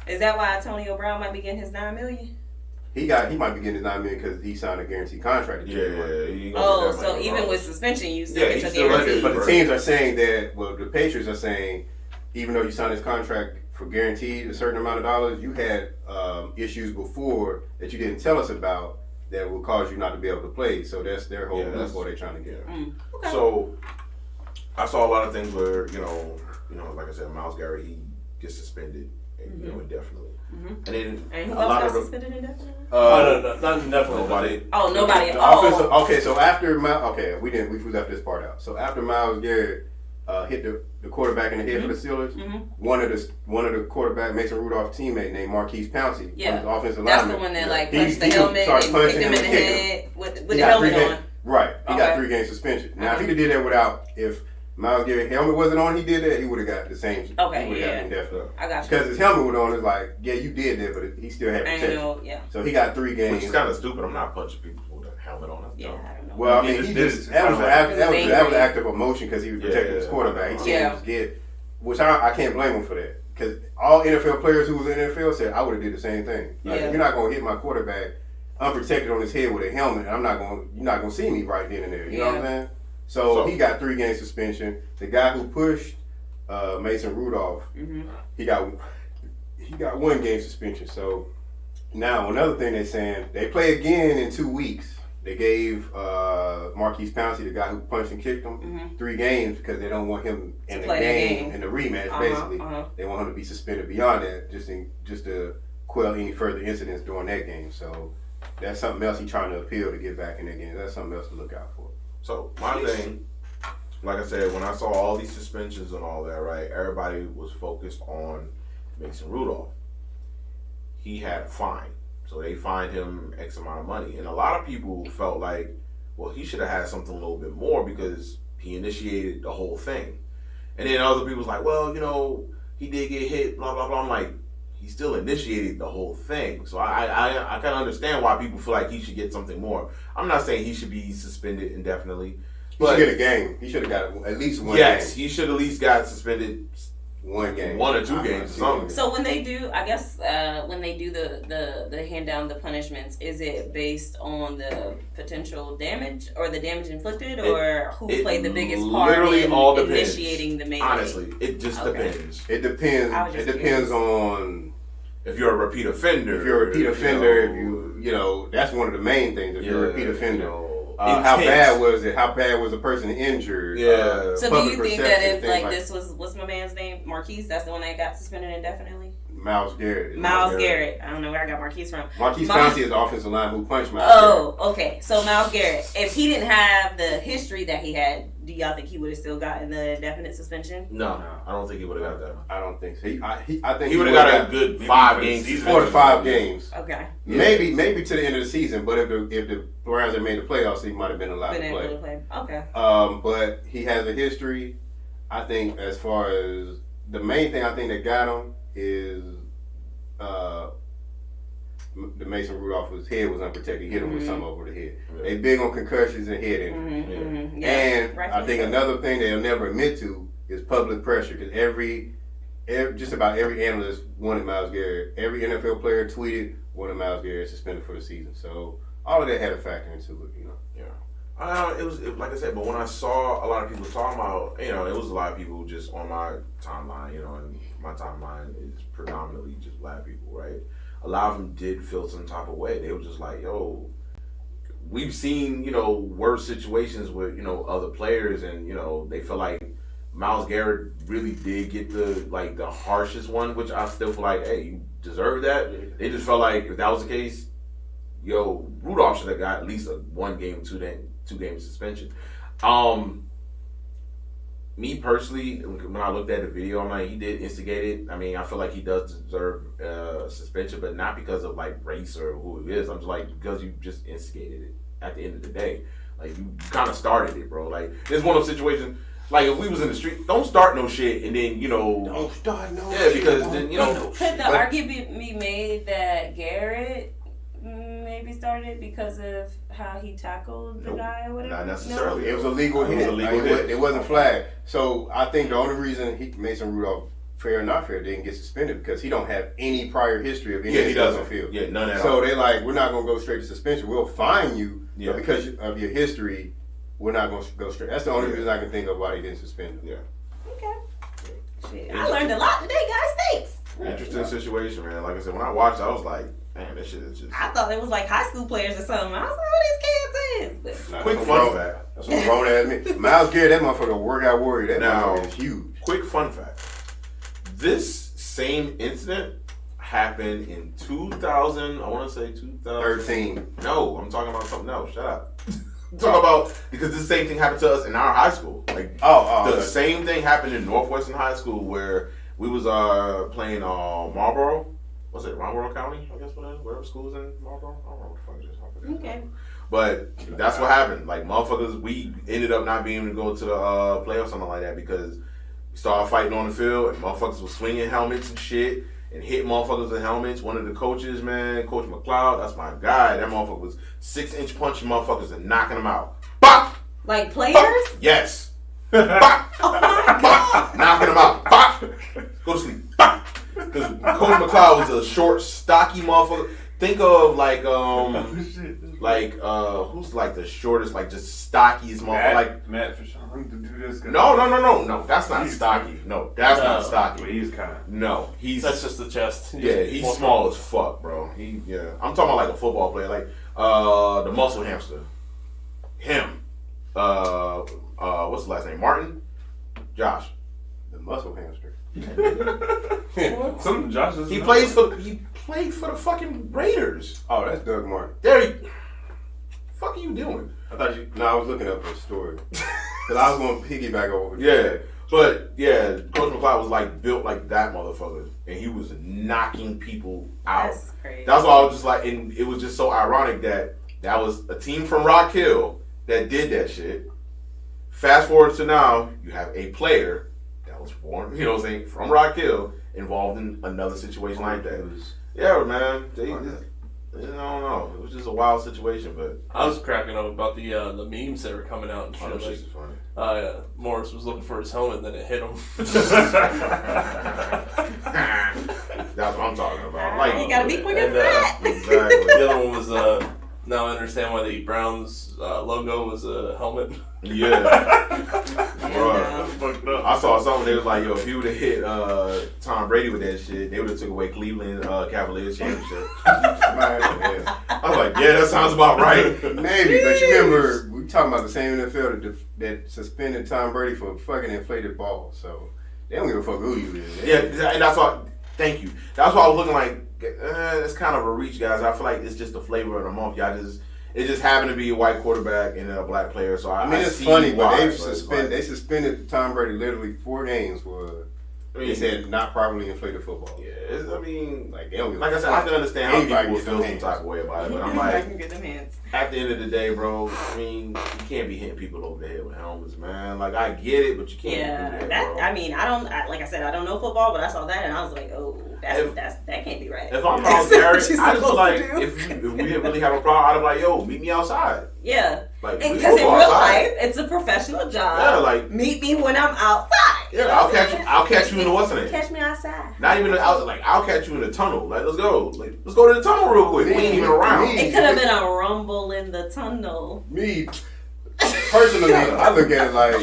Is that why Antonio Brown might be getting his $9 million? He might be getting his $9 million because he signed a guaranteed contract. Yeah. He gonna Oh, get that so money even regardless. with suspension, you still Yeah, get he your still guarantee. get But the teams are saying that, well, the Patriots are saying, even though you signed this contract for guaranteed a certain amount of dollars, you had issues before that you didn't tell us about that will cause you not to be able to play. So that's their whole. Yeah, that's what they're trying to get. Okay. So I saw a lot of things where like I said, Myles Garrett, he gets suspended, indefinitely, and then And who a else lot got of the suspended indefinitely? No, not definitely. nobody. Oh, nobody. The Oh. offensive, okay, so after we left this part out. So after Myles Garrett hit the quarterback in the head for the Steelers, one of the quarterback Mason Rudolph's teammate named Marquise Pouncey, Yeah. on his offensive That's lineman. the one that like He punched the helmet started and punching kicked him in the and kicking head with He the got helmet 3 on. games. Right, he got 3 games suspension. Now if he'd have did that without, if Myles Garrett's helmet wasn't on, he did that, he would have got the same. Okay, he would have yeah. got indefinite. I got you. Because his helmet was on, it's like, yeah, you did that, but he still had I protection. know, yeah. So he got 3 games. Which is kind of stupid. I'm not punching people with a helmet on. That's Yeah, dumb. I don't know. Well, I mean, that was an act of emotion because he was protecting his quarterback. He said he was get, which I can't blame him for that because all NFL players who was in the NFL said I would have did the same thing. Like, you're not gonna hit my quarterback unprotected on his head with a helmet, and you're not gonna see me right then and there. You know what I'm saying? So he got 3 game suspension. The guy who pushed Mason Rudolph, he got 1 game suspension. So now another thing they're saying, they play again in 2 weeks. They gave Marquise Pouncey, the guy who punched and kicked him, 3 games because they don't want him in the game in the rematch. Basically, they want him to be suspended beyond that, just to quell any further incidents during that game. So that's something else he's trying to appeal to get back in that game. That's something else to look out for. So my thing, like I said, when I saw all these suspensions and all that, right, everybody was focused on Mason Rudolph. He had a fine. So they fined him X amount of money. And a lot of people felt like, well, he should have had something a little bit more because he initiated the whole thing. And then other people was like, well, he did get hit, blah, blah, blah. I'm like, he still initiated the whole thing. So I kind of understand why people feel like he should get something more. I'm not saying he should be suspended indefinitely. He should get a game. He should have got at least 1 game. Yes, he should at least got suspended 1 game. 1 or 2 games or something. So when they do, I guess when they do the hand down the punishments, is it based on the potential damage or the damage inflicted, or who played the biggest part in all depends. Initiating the main? Honestly, it just depends. It depends. It depends on if you're a repeat offender. If you're a repeat offender, if you that's one of the main things. If you're a repeat offender. How bad was it? How bad was the person injured? Yeah. So do you think that if like this was, what's my man's name? Marquise, that's the one that got suspended indefinitely? Myles Garrett. Myles Garrett. I don't know where I got Marquise from. Marquise Pouncey is the offensive line who punched Myles Garrett. Oh, okay. So Myles Garrett, if he didn't have the history that he had, do y'all think he would have still gotten the indefinite suspension? No, I don't think he would have got that. I don't think so. I think he would have got a good 5 games. 4 to 5 games. Okay. Maybe to the end of the season, but if the Browns had made the playoffs, he might have been allowed to play. Okay. But he has a history. I think as far as the main thing I think that got him is the Mason Rudolph's head was unprotected. He hit him with something over the head. Yeah. They big on concussions and head injuries. Yeah. And I think another thing they'll never admit to is public pressure, because just about every analyst wanted Myles Garrett. Every NFL player tweeted wanted Myles Garrett suspended for the season. So all of that had a factor into it, Yeah. It was like I said, but when I saw a lot of people talking about, it was a lot of people just on my timeline, and my timeline is predominantly just black people, right? A lot of them did feel some type of way. They were just like, yo, we've seen, worse situations with, other players, and, they feel like Myles Garrett really did get the harshest one, which I still feel like, hey, you deserve that. They just felt like if that was the case, Rudolph should have got at least a 1 game, 2 game suspension. Me personally, when I looked at the video, I'm like, he did instigate it. I mean, I feel like he does deserve suspension, but not because of race or who it is. I'm just like, because you just instigated it at the end of the day. Like, you kind of started it, bro. Like, it's one of those situations. Like, if we was in the street, don't start no shit, and then, you know. Don't start no shit. Yeah, because then, you know. Could the argument be made that Garrett maybe started because of how he tackled the guy or whatever? Not necessarily. It was a legal hit. It wasn't flagged. So I think the only reason Mason Rudolph, fair or not fair, didn't get suspended because he don't have any prior history of any stuff on the field. Yeah, none at all. So they're like, we're not going to go straight to suspension. We'll fine you, Yeah. but because of your history, we're not going to go straight. That's the only reason I can think of why they didn't suspend him. Yeah. Okay. Shit, I learned a lot today, guys. Thanks. Interesting situation, man. Like I said, when I watched, I was like, man, this shit is just. I thought it was like high school players or something. I was like, who these kids is? But Quick fun fact. That's what grown ass me. Miles Garrett, that motherfucker, workout warrior. That Now, motherfucker is huge. Quick fun fact. This same incident happened in 2000, I want to say 13. No, I'm talking about something else. Shut up. I'm talking about, because the same thing happened to us in our high school. Like, the same thing happened in Northwestern High School where we was playing Marlboro. Was it Marlboro County? I guess whatever school is in Marlboro. I don't know what the fuck it is. I forget. okay. But that's what happened. Like, motherfuckers, we ended up not being able to go to the playoffs or something like that because we started fighting on the field and motherfuckers was swinging helmets and shit and hit motherfuckers with helmets. One of the coaches, man, Coach McLeod, that's my guy. That motherfucker was 6-inch punching motherfuckers and knocking them out. Bop! Like players? Bop! Yes. Bop! Oh my god! Knocking them out. Bop! Go to sleep. Bop! Because Coach McLeod was a short, stocky motherfucker. Think of like who's like the shortest, like just stockiest motherfucker, like Matt Fashawn to do this. No. That's not stocky. No, that's not stocky. But he's kind of that's just the chest. He's small as fuck, bro. I'm talking about like a football player, like the muscle hamster. Him. What's his last name? Martin. Josh. The muscle hamster. Some Josh is. He played for the fucking Raiders. Oh, that's Doug Martin. Fuck are you doing? I was looking up his story. Because I was going to piggyback over. Yeah. But yeah, Coach McLeod was like built like that motherfucker. And he was knocking people out. That's crazy. That's why I was just like, and it was just so ironic that was a team from Rock Hill that did that shit. Fast forward to now, you have a player that was born, you know what I'm saying, from Rock Hill, involved in another situation like that. Yeah, man. I don't know. It was just a wild situation, but I was cracking up about the memes that were coming out and shit. shit is funny. Morris was looking for his helmet, and then it hit him. That's what I'm talking about. Like, you gotta be quicker than that. Exactly. The other one was now I understand why the Browns logo was a helmet. Yeah. Bro, I saw something. They was like, yo, if he would have hit Tom Brady with that shit, they would have took away Cleveland Cavaliers championship. I was like, yeah, that sounds about right. Maybe, but you remember, we talking about the same NFL that suspended Tom Brady for fucking inflated balls. So they don't give a fuck who you is. Yeah, and that's why. Thank you. That's why I was looking like it's kind of a reach, guys. I feel like it's just the flavor of the month. It just happened to be a white quarterback and a black player. So I mean, it's funny, but they suspended Tom Brady literally 4 games for. They said not properly inflated football. Yeah, they don't like I said, I can understand how people will feel some type of way about it, but I'm like, I can get them hands. At the end of the day, bro, I mean, you can't be hitting people over the head with helmets, man. Like, I get it, but you can't do that, bro. I mean, like I said, I don't know football, but I saw that and I was like, oh, that can't be right. If I'm Miles Garrett, I just like, if we didn't really have a problem, I'd be like, yo, meet me outside. Yeah. Like, because in real life, it's a professional job. Yeah, like, meet me when I'm outside. Yeah, I'll catch you in the what's name. Catch me outside. Not even I'll catch you in the tunnel. Like, let's go. Like, let's go to the tunnel real quick. We ain't even around. It could have been a rumble in the tunnel. Me, personally, I look at it like,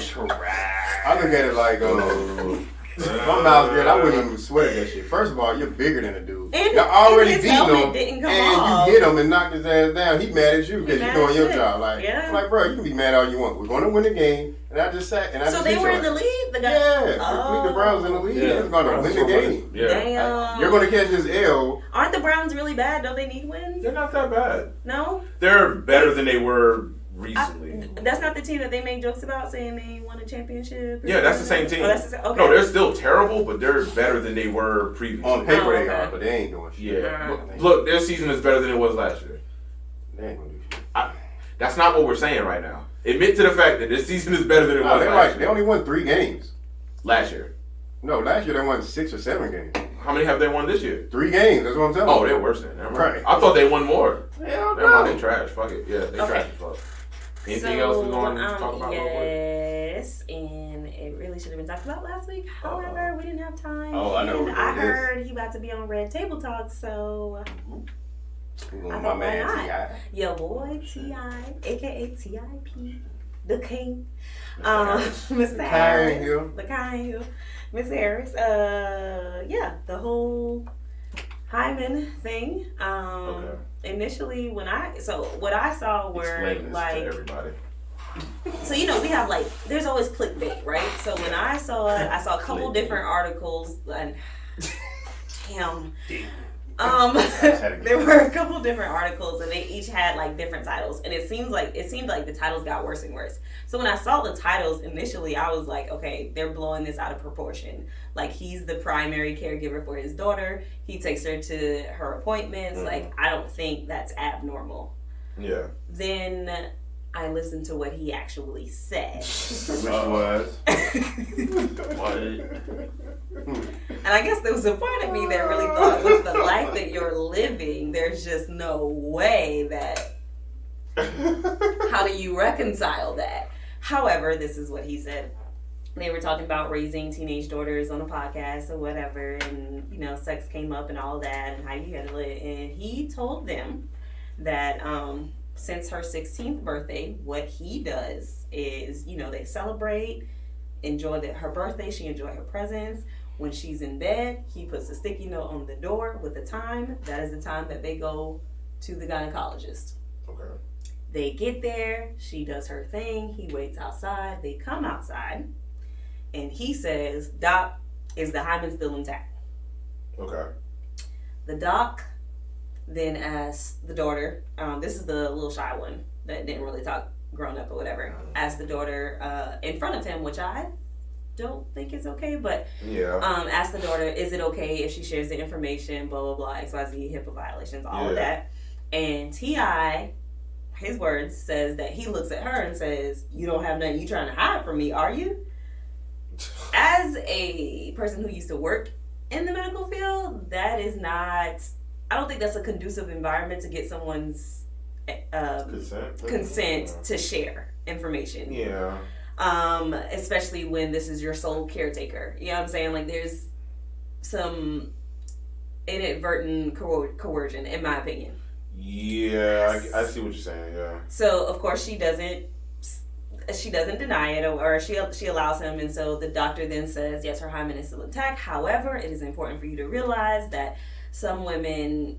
if I'm Miles Garrett, I wouldn't even sweat that shit. First of all, you're bigger than a dude. You're already beating him, and you hit him and knock his ass down. He mad at you because you're doing your job. Like, I'm like, bro, you can be mad all you want. We're going to win the game, and I just sat and I so they were in the lead. The guy, the Browns in the lead. They're going to win the game. Yeah. Damn. You're going to catch this L. Aren't the Browns really bad? Don't they need wins? They're not that bad. No. They're better than they were recently. That's not the team that they made jokes about saying they won a championship. Yeah, that's the same team. Oh, that's the same. Okay. No, they're still terrible, but they're better than they were previously. On paper they are, but they ain't doing shit. Yeah. Look, their season is better than it was last year. They ain't gonna do shit. That's not what we're saying right now. Admit to the fact that this season is better than it was last They year. only won 3 games. Last year. No, last year they won 6 or 7 games. How many have they won this year? 3 games. That's what I'm telling you. Oh, they're worse than. Never mind. Right. I thought they won more. Hell Never mind, no. they trash. Fuck it. Yeah, they trash as fuck. Anything else we're going to talk about real quick? Yes, and it really should have been talked about last week. However, we didn't have time. Oh, I know And what I it is. heard he about to be on Red Table Talk, so My man T.I. your boy T.I., aka T.I.P., the king, Mr. Kind Harris, Hill. the kind, Miss Harris. Yeah, the whole Hyman thing. Okay. Initially, what I saw were Explain this like. to everybody. So we have like there's always clickbait, right? So when I saw it, I saw a couple different articles and damn. There were a couple different articles and they each had like different titles, and it seemed like the titles got worse and worse. So when I saw the titles initially, I was like, okay, they're blowing this out of proportion. Like, he's the primary caregiver for his daughter. He takes her to her appointments. Like, I don't think that's abnormal. Yeah. Then I listened to what he actually said. Which was. And I guess there was a part of me that really thought, with the life that you're living, there's just no way that. How do you reconcile that? However, this is what he said. They were talking about raising teenage daughters on a podcast or whatever, and sex came up and all that, and how you handle it. And he told them that since her 16th birthday, what he does is, they celebrate, enjoy her birthday. She enjoy her presents. When she's in bed, he puts a sticky note on the door with the time. That is the time that they go to the gynecologist. Okay. They get there, she does her thing, he waits outside, they come outside, and he says, Doc, is the hymen still intact? Okay. The doc then asks the daughter, this is the little shy one that didn't really talk grown up or whatever, asks the daughter in front of him, which I don't think is okay, but ask the daughter, is it okay if she shares the information, blah, blah, blah, XYZ, HIPAA violations, all of that. And T.I., his words, says that he looks at her and says, you don't have nothing you trying to hide from me, are you? As a person who used to work in the medical field, that is not, I don't think that's a conducive environment to get someone's consent to share information. Yeah. Especially when this is your sole caretaker. You know what I'm saying? Like, there's some inadvertent coercion, in my opinion. Yeah, I see what you're saying. Yeah. So of course she doesn't deny it, or she allows him, and so the doctor then says, yes, her hymen is still intact. However, it is important for you to realize that some women,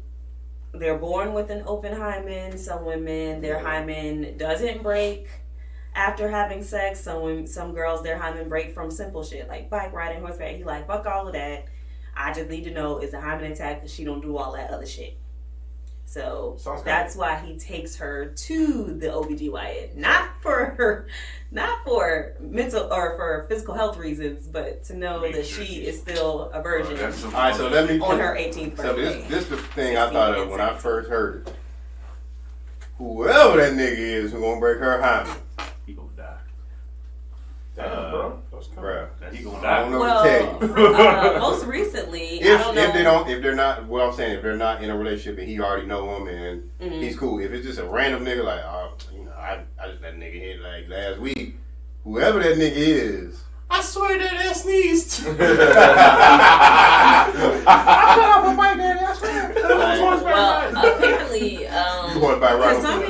they're born with an open hymen. Some women, their hymen doesn't break after having sex. Some girls, their hymen break from simple shit like bike riding, horseback. He like, fuck all of that. I just need to know, is the hymen intact, because she don't do all that other shit. So that's why he takes her to the OBGYN, not for mental or for physical health reasons, but to know that she is still a virgin. All right, so let me on her 18th birthday. So this is the thing I thought of when I first heard it. Whoever that nigga is who gonna break her hymen, He gonna die. Damn, bro. That's bruh. He gonna I die. don't know what to tell you. Most recently, I don't know. if they're not, what I'm saying, if they're not in a relationship and he already know him and he's cool. If it's just a random nigga like, I just let a nigga hit like last week. Whoever that nigga is, I swear that sneezed. I cut off a bite, daddy. I swear. Well, apparently, Going by right. some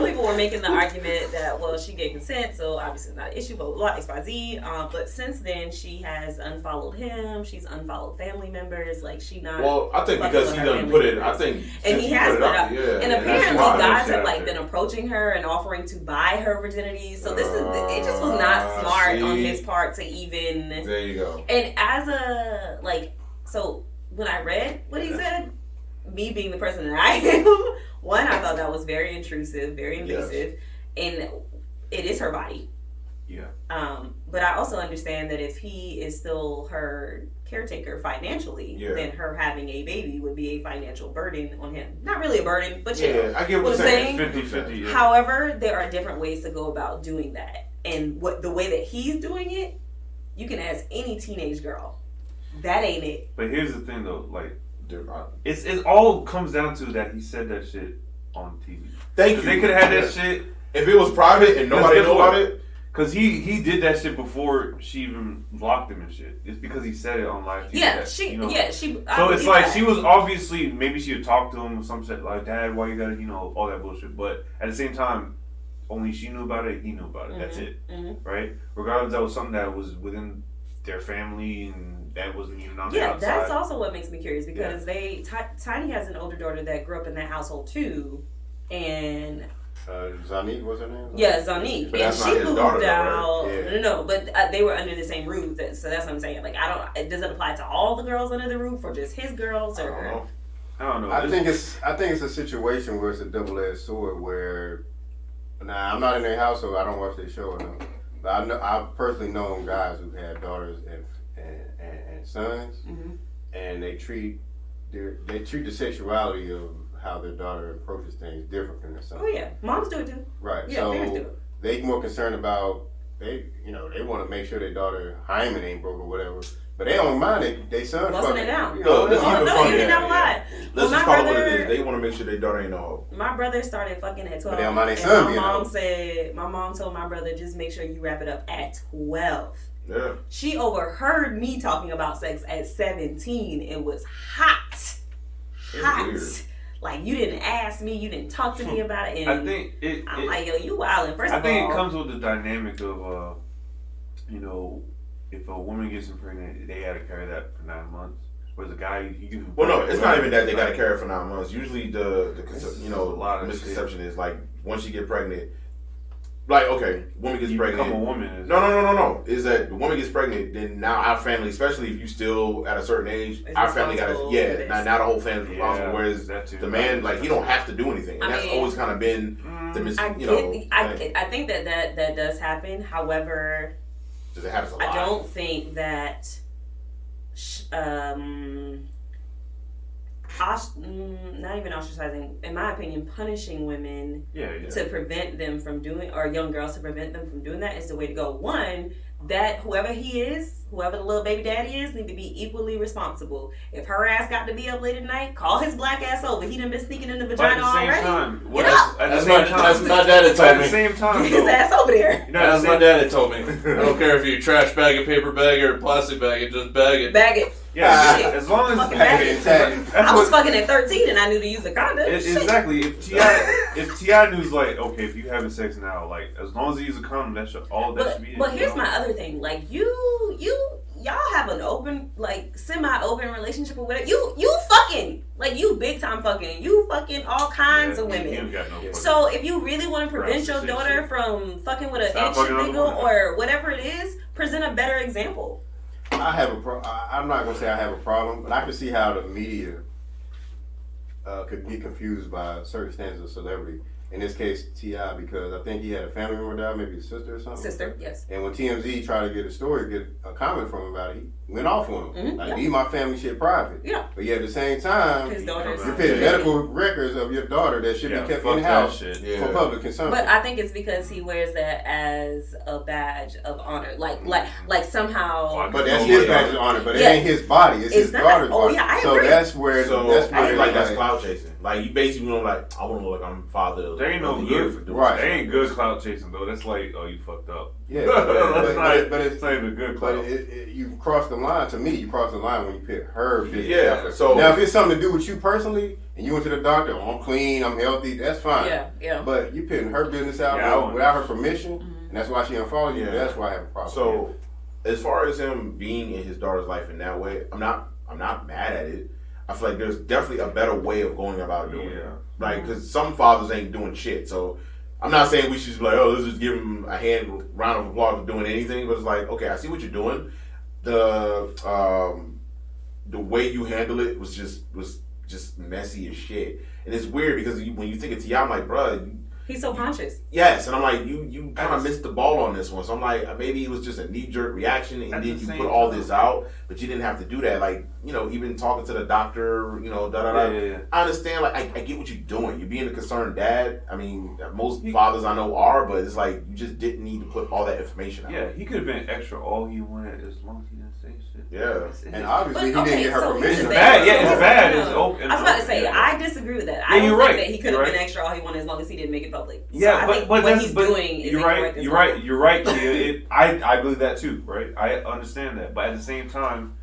people were making the argument that, well, she gave consent, so obviously it's not an issue, blah, blah, blah, XYZ. But since then, she has unfollowed him. She's unfollowed family members. Like, she not. Well, I think because he doesn't put it, I think. And he has put it up. Yeah, and apparently, guys have like been approaching her and offering to buy her virginity. So this is, it just was not smart on his part to even. There you go. And as a, so when I read what he said, me being the person that I am, one, I thought that was very intrusive, very invasive, and it is her body. Yeah. But I also understand that if he is still her caretaker financially, then her having a baby would be a financial burden on him. Not really a burden, but I get what you're saying. 50-50. Yeah. However, there are different ways to go about doing that. And the way that he's doing it, you can ask any teenage girl. That ain't it. But here's the thing, though. Like, it all comes down to that he said that shit on TV. Thank you. They could have had that shit. If it was private and nobody knew about it. Because he did that shit before she even blocked him and shit. It's because he said it on live TV. So it's like she was obviously, maybe she would talk to him or some shit like, Dad, why you gotta, all that bullshit. But at the same time, only she knew about it, he knew about it. That's it. Right? Regardless, that was something that was within their family and that wasn't even on the outside. Yeah, that's also what makes me curious because Tiny has an older daughter that grew up in that household too. And... Zanique was her name? Yeah, Zanique. But and she moved out. Right? No, but they were under the same roof. So that's what I'm saying. Like, it doesn't apply to all the girls under the roof or just his girls or. I don't know. I think it's a situation where it's a double-edged sword where, now I'm not in their household, I don't watch their show or nothing. But I've personally known guys who've had daughters and sons, and they treat the sexuality of how their daughter approaches things different from their son. Oh yeah, moms do it too. Right. Yeah, so parents do it. they more concerned about they want to make sure their daughter hymen ain't broke or whatever. But they don't mind they son busting it down. You No, you did not lie. Let's just call it what it is. They want to make sure their daughter ain't no hoe. My brother started fucking at 12. But they don't mind their son being my mom told my brother, just make sure you wrap it up at 12. Yeah. She overheard me talking about sex at 17 and was hot. Weird. Like, you didn't ask me, you didn't talk to me about it. And I think I'm like, yo, you wildin'. First of all, I think it comes with the dynamic of, if a woman gets pregnant, they had to carry that for 9 months. Whereas a guy, you can. Well, no, it's not even that they got to carry it for 9 months. Usually, the a lot of misconception is like once you get pregnant, like woman gets pregnant. Become a woman. No. Is that the woman gets pregnant? Then now our family, especially if you still at a certain age, our family got to now the whole family's responsible. Whereas the man, like, he don't have to do anything, and that's always kind of been the I think that does happen. However, does it happen a lot? I don't think that. Not even ostracizing, in my opinion, punishing women to prevent them from doing, or young girls to prevent them from doing that is the way to go. One, that whoever the little baby daddy is, need to be equally responsible. If her ass got to be up late at night, call his black ass over. He done been sneaking in the vagina already. That's my dad told me. At the same time, get his ass over there. That's my dad told me. I don't care if you trash bag it, paper bag it, or plastic bag it, just bag it. Bag it. Yeah, as long as I was fucking at 13 and I knew to use a condom. Exactly. If T.I. knew, like, okay, if you having sex now, like, as long as you use a condom, that should be it. But here's my other thing. Like, y'all have an open, like, semi-open relationship or whatever. You fucking, like, you big time fucking. You fucking all kinds of women. So if you really want to prevent your daughter from fucking with an inch nigga or whatever it is, present a better example. I'm not gonna say I have a problem, but I can see how the media could get confused by certain standards of celebrity. In this case, T.I., because I think he had a family member die, maybe his sister or something. Sister, yes. And when TMZ tried to get a comment from him about it, he went off on him. Like, leave my family shit private. Yeah. But yet at the same time, you're putting medical records of your daughter that should be kept in-house for public consumption. But I think it's because he wears that as a badge of honor. Like somehow... But that's his badge of honor, but it ain't his body. It's his daughter's body. Yeah, I agree. So that's where... I feel like that's clout chasing. Like, you basically know, like, I want to look like I'm father. There ain't no good. Right. There ain't good clout chasing, though. That's like, oh, you fucked up. Yeah. but it's not even good clout. But you cross the line. To me, you cross the line when you put her business. Yeah. So now, if it's something to do with you personally, and you went to the doctor, I'm clean, I'm healthy, that's fine. Yeah. But you putting her business out without her permission, and that's why she unfollowed you. That's why I have a problem. So, as far as him being in his daughter's life in that way, I'm not mad at it. I feel like there's definitely a better way of going about doing it. Like, because some fathers ain't doing shit. So, I'm not saying we should just be like, oh, let's just give him a round of applause for doing anything. But it's like, okay, I see what you're doing. The way you handle it was just messy as shit. And it's weird because when you think of T.I., I'm like, bruh, He's so conscious. Yes, and I'm like, you kind of missed the ball on this one. So I'm like, maybe it was just a knee-jerk reaction, and then you put all this out, but you didn't have to do that. Like, even talking to the doctor, da-da-da. Yeah. I understand, like, I get what you're doing. You're being a concerned dad. I mean, most fathers I know are, but it's like, you just didn't need to put all that information out. Yeah, he could have been extra all he wanted as long as he didn't say shit. Yeah. And obviously But, he didn't get her so here's permission. the It's bad. thing. Yeah, it's bad. No. It's open. I was about to say, yeah. I disagree with that. Yeah, I don't you're think right. that he could You're have been right. extra all he wanted as long as he didn't make it public. So Yeah, I think but what he's doing is incorrect as well. You're right, Kia. I believe that too, right? I understand that, but at the same time,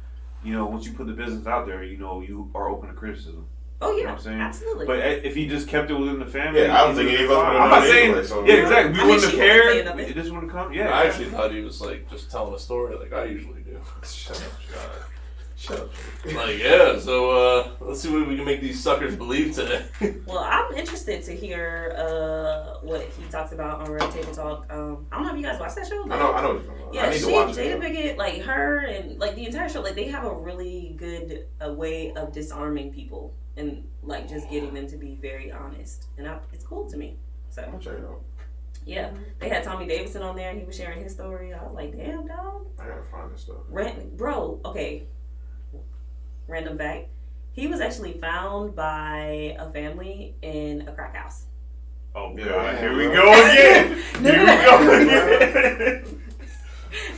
once you put the business out there, you are open to criticism. Oh yeah, You know what I'm saying? absolutely. But if he just kept it within the family, Yeah, I don't think any of us would have I'm not known saying. anyway, so- Yeah, exactly. We I mean, wouldn't she have wasn't saying cared. nothing. It just wouldn't come. Yeah, I actually thought he was like just telling a story like I usually do. Shut up, God. Shut up. Like, yeah, so let's see what we can make these suckers believe today. Well, I'm interested to hear what he talks about on Red Table Talk. I don't know if you guys watch that show. I But know what you're talking about. yeah, I need to watch Jada it. Pinkett, like her, and like the entire show, like they have a really good way of disarming people and like just getting them to be very honest, and it's cool to me. So I'll check it out. yeah, they had Tommy Davidson on there, and he was sharing his story. I was like, damn, dog. I gotta find this stuff. Bro, okay. Random fact. He was actually found by a family in a crack house. Oh Yeah, God, yeah. here we go again. No, Here no, we go again.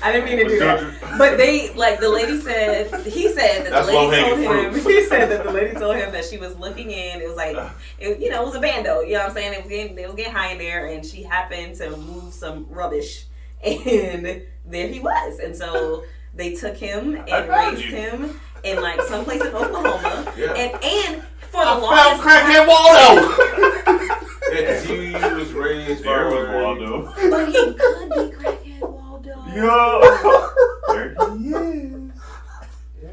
I didn't mean to do that. But he said that That's the lady low-hanging told him, fruit. he said that the lady told him that she was looking in. It was like, it was a bando, you know what I'm saying? They was getting high in there, and she happened to move some rubbish, and there he was. And so they took him and raised him in like someplace in Oklahoma. Yeah. And for the I longest found crackhead Waldo. Yeah, because he was raised by There was Waldo. but he could be crackhead Waldo. Yo, there he is. Yeah.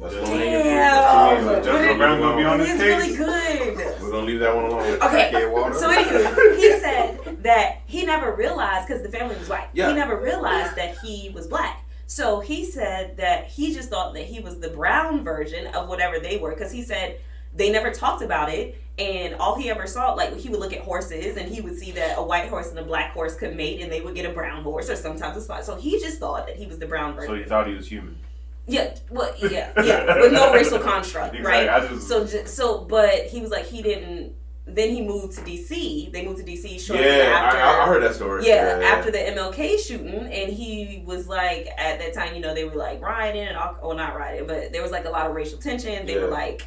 That's Damn. low-hanging fruit. Judge Brown gonna be on It this is case. really good. We're gonna leave that one alone. Okay, Crackhead Waldo. so anyway, he said that he never realized, because the family was white, Yeah. he never realized that he was black. So he said that he just thought that he was the brown version of whatever they were, because he said they never talked about it, and all he ever saw, like he would look at horses and he would see that a white horse and a black horse could mate, and they would get a brown horse or sometimes a spot. So he just thought that he was the brown version. So you thought he was human. Yeah, well, yeah, with no racial construct, Exactly. right? But he was like, he didn't. Then he moved to DC. They moved to DC shortly Yeah, after. I heard that story. Yeah, after the MLK shooting, and he was like, at that time, they were like rioting and all, well, not rioting, but there was like a lot of racial tension. They were like,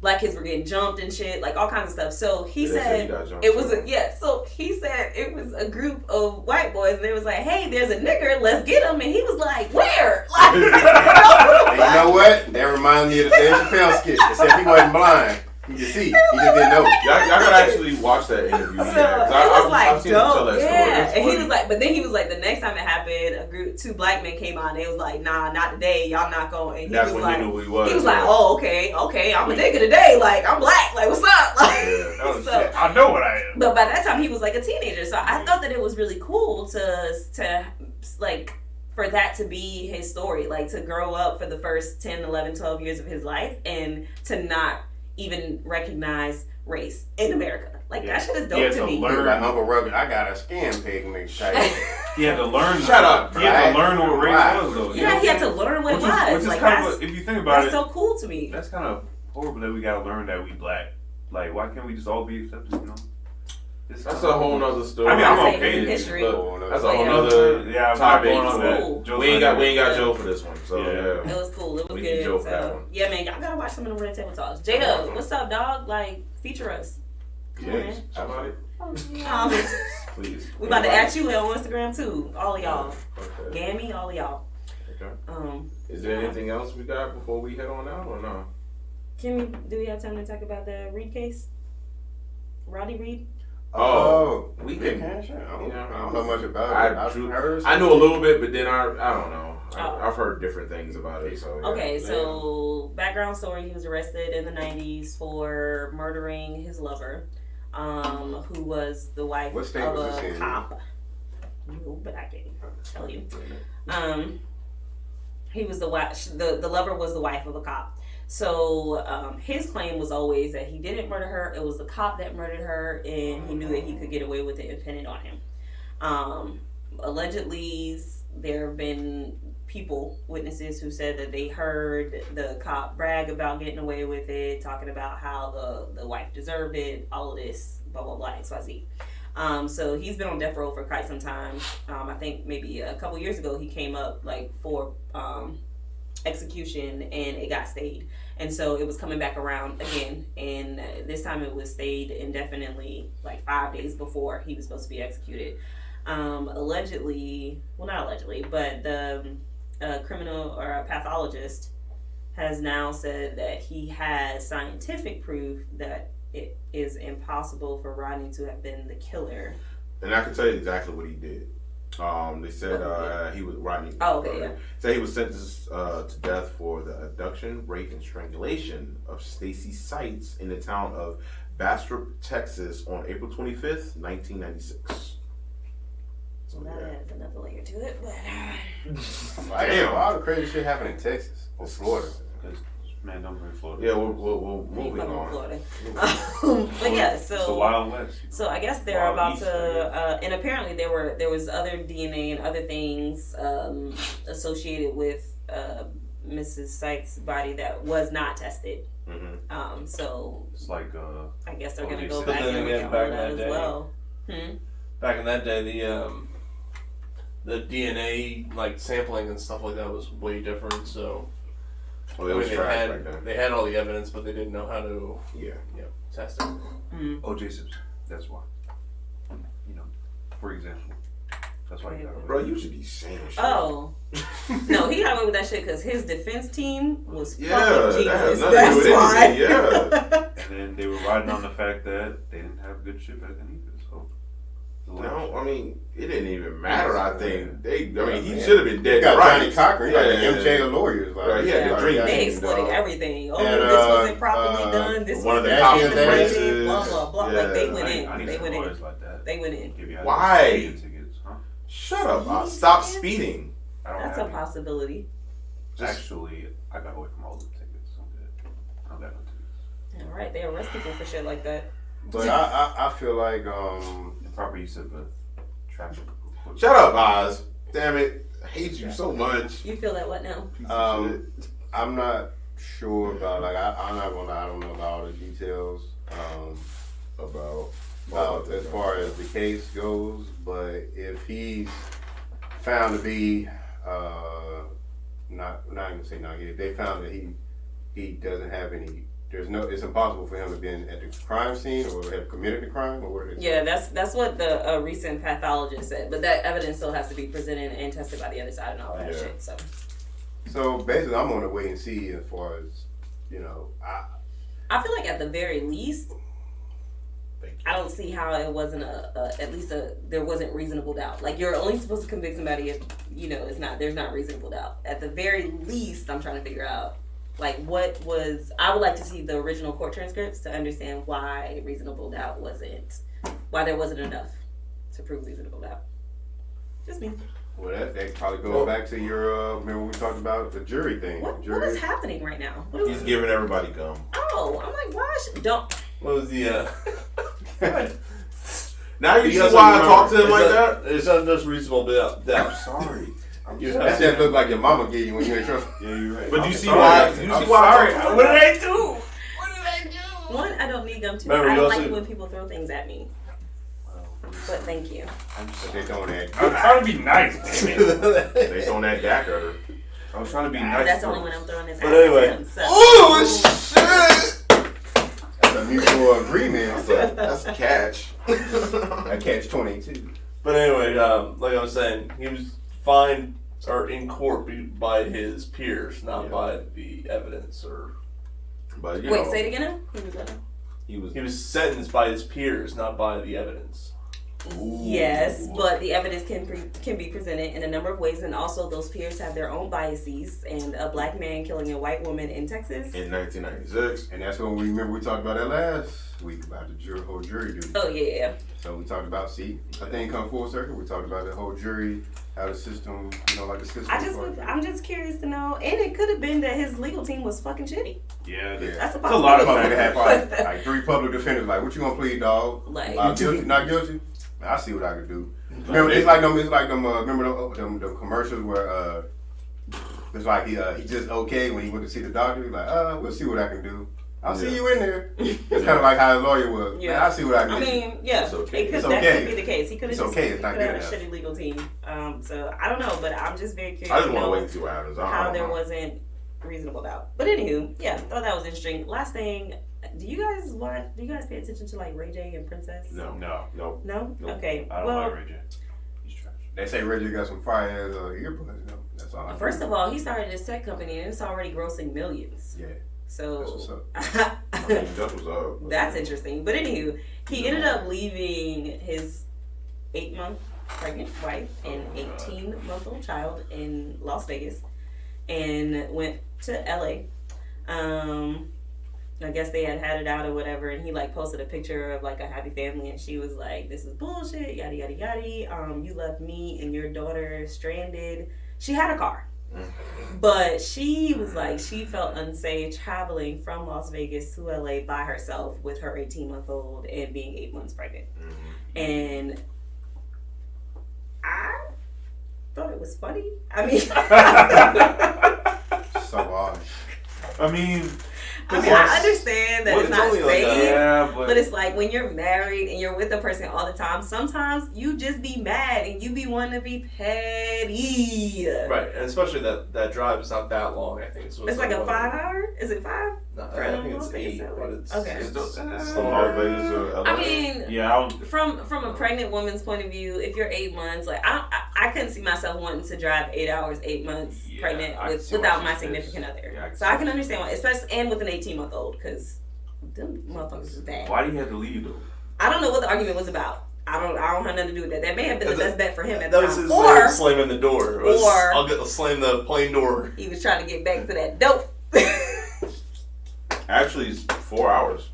black kids were getting jumped and shit, like all kinds of stuff. So he said it was So he said it was a group of white boys, and they was like, "Hey, there's a nigger, let's get him." And he was like, "Where?" Like, And you know what? That reminds me of the Dave Chappelle skit. Except he wasn't blind. He could see. He just didn't know. Y'all gotta actually watch that interview. So it was like I've seen him tell dope, that story. yeah. It's And he funny. was like, but then he was like, the next time it happened, two black men came on. They was like, "Nah, not today. Y'all not going." And he That's was when like, he knew who he was. he was like, "Oh, okay, I'm a nigga today. Like, I'm black. Like, what's up?" Like, Oh, so. shit. I know what I am. But by that time, he was like a teenager. So I thought that it was really cool to like, for that to be his story, like to grow up for the first 10, 11, 12 years of his life and to not even recognize race in America. Like, that shit is dope to me. He was like, Uncle Rugged, I got a scam pig mix type. He had to learn. Shut up, He had to right? learn what race Right. was, though. Yeah, he had to learn what it was. Which is Like, kind that's, of, if you think about that's it, so cool to me. that's kind of horrible that we gotta learn that we black. Like, why can't we just all be accepted? That's a whole nother story. I mean, I'm Say okay. history. Look, that's a Yeah. whole nother Yeah, I'm topic. not going on that. Cool. Joe's We ain't got Yeah. Joe for this one, so Yeah. yeah. It was cool. It was We need good. Joe for that So, one. yeah, man, y'all gotta watch some of the Red Table Talks. Jada, what's up, dog? Like, feature us. Yes. How about it? Please. We about to add you on Instagram too. All of y'all. Okay. Gammy, all of y'all. Okay. Is there anything else we got before we head on out or no? Do we have time to talk about the Reed case? Roddy Reed? Oh, we can. can. I don't Yeah. know much about it. I've heard I know a little bit, but then I don't know. Oh. I've heard different things about it. So yeah. Okay, so background story: he was arrested in the '90s for murdering his lover, who was the wife What state of was a this in? cop. No, but I can't tell you. He was the wife. The lover was the wife of a cop. So his claim was always that he didn't murder her. It was the cop that murdered her, and he knew that he could get away with it and pin it on him. Allegedly, there have been witnesses who said that they heard the cop brag about getting away with it, talking about how the wife deserved it, all of this, blah, blah, blah, XYZ. So he's been on death row for quite some time. I think maybe a couple years ago he came up for execution and it got stayed. And so it was coming back around again, and this time it was stayed indefinitely, 5 days before he was supposed to be executed. Allegedly, well, not allegedly, but the criminal or a pathologist has now said that he has scientific proof that it is impossible for Rodney to have been the killer. And I can tell you exactly what he did. They said he was Rodney. Oh, okay, yeah. Said he was sentenced to death for the abduction, rape, and strangulation of Stacy Seitz in the town of Bastrop, Texas, on April 25th, 1996. So that adds another layer to it, but Damn, all the crazy shit happened in Texas or Florida. Because man, don't bring Florida. Yeah, we'll moving on. Florida. But yeah, so it's the Wild West. So I guess they're about to, and apparently there was other DNA and other things associated with Mrs. Sykes' body that was not tested. Mm-hmm. So it's like I guess they're gonna go But back then and again, look back at all in that that as day- well. Back in that day, the DNA sampling and stuff like that was way different. So Well, it was trash back then. they had all the evidence, but they didn't know how to test it. O.J. Simpson. That's why. For example, that's why he got away. Bro, you should be saying shit. Oh. No, he got away with that shit because his defense team was Yeah, fucking that has genius. nothing to do with That's why. anything, yeah. And then they were riding on the fact that they didn't have good shit back then either. So No, I mean, it didn't even matter. I think he Man. should have been dead. You got right. Johnny Cochran, you got Yeah. the MJ of lawyers. Right, yeah, the dream They team, exploited dog. everything. Oh, And, this wasn't properly done. This one was of the cops not was racist. racist. Blah blah blah. Yeah. They went I in. need They some went in. lawyers like that. They went in. Give you Why? tickets, huh? Shut up. Stop speeding. I don't That's have a any. possibility. Actually, I got away from all the tickets. I'm good. I don't got no tickets. All right, they arrest people for shit like that. But I feel like The proper use of traffic. Shut up, Oz. Damn it. I hate you so much. You feel that what now? Piece of shit. I'm not sure about I'm not gonna lie, I don't know about all the details about as far as the case goes, but if he's found to be not gonna say not guilty, they found that he doesn't have any. It's impossible for him to have been at the crime scene or have committed the crime or what it is. Yeah, that's what the recent pathologist said. But that evidence still has to be presented and tested by the other side and all that shit. So basically, I'm gonna wait and see as far as I feel like at the very least, I don't see how it wasn't there wasn't reasonable doubt. Like you're only supposed to convict somebody if there's not reasonable doubt. At the very least, I'm trying to figure out I would like to see the original court transcripts to understand why there wasn't enough to prove reasonable doubt. Just me. Well, that probably goes back to your remember we talked about the jury thing. What Jury. is happening right now? He's giving everybody gum. Oh, I'm like, why? Don't. What was the? Now you see why I talk to him like that? It's not just reasonable doubt. I'm sorry. That shit look like your mama gave you when you were in trouble. Yeah, you're right. But do you I'm see sorry. why? I'm You see sorry. why? I talk to him? What did I do? One, I don't need gum. Two, Remember, I you don't also- like when people throw things at me. But thank you. But they throwing that. I'm trying to be nice. Damn it. They throwing that DAC at her. I was trying to be nice. That's the only one I'm throwing this at. But anyway. him, so. Oh shit! That's a mutual agreement. That's a catch. I catch 22. But anyway, like I was saying, he was fined or in court by his peers, not by the evidence. But you Wait, know, say it again now? he was. He was sentenced by his peers, not by the evidence. Yes, but the evidence can be presented in a number of ways, and also those peers have their own biases. And a black man killing a white woman in Texas. In 1996. And that's when we talked about that last week about the whole jury duty. Oh yeah. So we talked about, I think come full circle, we talked about the whole jury how the system, like the system. I'm just curious to know, and it could have been that his legal team was fucking shitty. Yeah, That's a a lot of possibility. they had probably like 3 public defenders. Like, what you gonna plead, dog? Like, Guilty, not guilty. I see what I can do. Remember, it's like them. Remember them commercials where it's like he just okay when he went to see the doctor. He's like, we'll see what I can do. I'll see you in there. It's kind of like how his lawyer was. Yeah. Man, I'll see what I can do. I mean, yeah, It's okay. That could be the case. He could have It's okay. It's he not could have good had a enough. shitty legal team. So I don't know, but I'm just very curious I just to want to know wait and see what happens. I how don't there know. wasn't reasonable doubt. But anywho, yeah, thought that was interesting. Last thing, do you guys pay attention to like Ray J and Princess? No. No. Nope. No? Nope. Okay. I don't Well, like Ray J. He's trash. They say Reggie got some fire ass earbuds. That's all. I first of all, he started his tech company and it's already grossing millions. yeah. So That's what's up. I mean, that's what's up. that's interesting. But anywho, he ended up leaving his 8-month pregnant wife and 18-month-old child in Las Vegas and went to LA. I guess they had it out or whatever, and he like posted a picture of like a happy family, and she was like, "This is bullshit, yada yada yada. You left me and your daughter stranded." She had a car, but she was like, she felt unsafe traveling from Las Vegas to LA by herself with her 18-month-old and being 8 months pregnant. And I thought it was funny. I mean, So odd. I mean, I understand that Well, it's it's not only like safe. yeah, But it's like when you're married and you're with a person all the time, sometimes you just be mad and you be wanting to be petty. Right, and especially that drive is not that long. I think It's like a 5-hour? Is it 5? No, I think it's 8, but it's Okay. It's It's still Las Vegas or LA. I mean, yeah, from a pregnant woman's point of view, if you're 8 months, like I couldn't see myself wanting to drive 8 hours, 8 months Yeah, pregnant I can see why without she my says- significant other. yeah, I can So see I why can she understand why, especially and with an 18-month-old, because them motherfuckers is bad. why do you have to leave though? I don't know what the argument was about. I don't have nothing to do with that. That may have been the best bet for him at the That was time. his way of slamming the door. It was, or- I'll slam the plane door. He was trying to get back to that dope. Actually, it's 4 hours.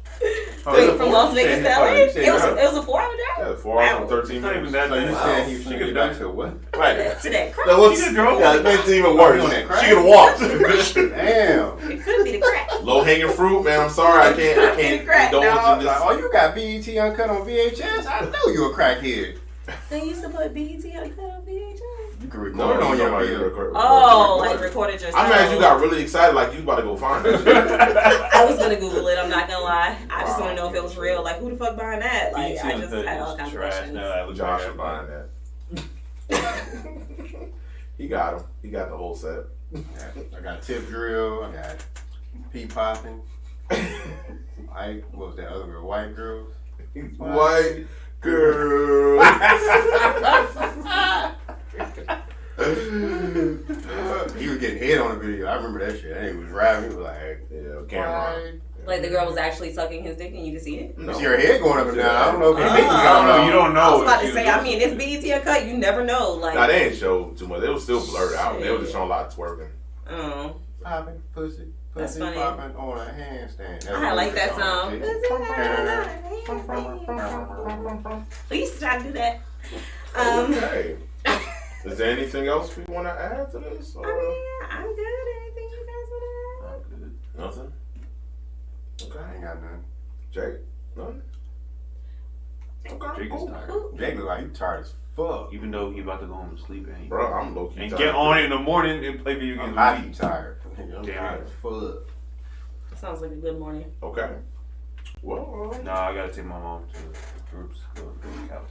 Wait, from Las Vegas to LA? you said- It was a 4-hour drive? Yeah, 4 hours and Wow. 13 It's not even minutes. that. So you Wow. said he was She going to could've get back done to what? Right. To that crack. That was, She could've drove. yeah, it makes it even You worse. on She that crack? could have walked. Damn. It could be the crack. Low hanging fruit, man. I'm sorry, I can't Crack, indulge dog. in Like, this. oh, you got BET Uncut on VHS? I know you a crackhead. They used to put BET on VHS. You can record No, it on your like, video. Oh, like recorded yourself. I'm mad you got really excited, like you about to go find that shit. I was gonna Google it. I'm not gonna lie. I just Wow. want to know if it was real. Like, who the fuck behind that? Like, I just had all kinds of trash. questions. Now I look Josh back is at buying that. He got him. He got the whole set. I got tip drill. I got pea popping. What was that other girl? White girls. White girl. He was getting hit on the video. I remember that shit. And he was rapping. He was like, hey, Yeah, camera. white. Like the girl was actually sucking his dick and you could see it. You see her head going up and down. I don't know if it's Oh. me. I don't know. You don't know. I was about if to she say. was- I mean, it's BET Uncut. You never know. Like, Nah, they ain't show too much. They was still blurred out. They was just showing a lot of twerking. oh, Popping, pussy, That's pussy funny. popping on a handstand. I like that song. song. We used to try to do that. Okay. Is there anything else we want to add to this? I Or? mean, I'm good. Anything you guys want I'm good. Nothing. I Okay. ain't got nothing. Jake. Nothing. Okay. Jake is Cool. to add? tired. Cool. Jake look like he tired as fuck. Even though he about to go home and sleep and, Bro, I'm low key. and get on it in the morning and play video I'm games. highly tired. I'm Damn. tired as fuck. Sounds like a good morning. Okay. Well. Nah, I gotta take my mom to the groups, go to the couch.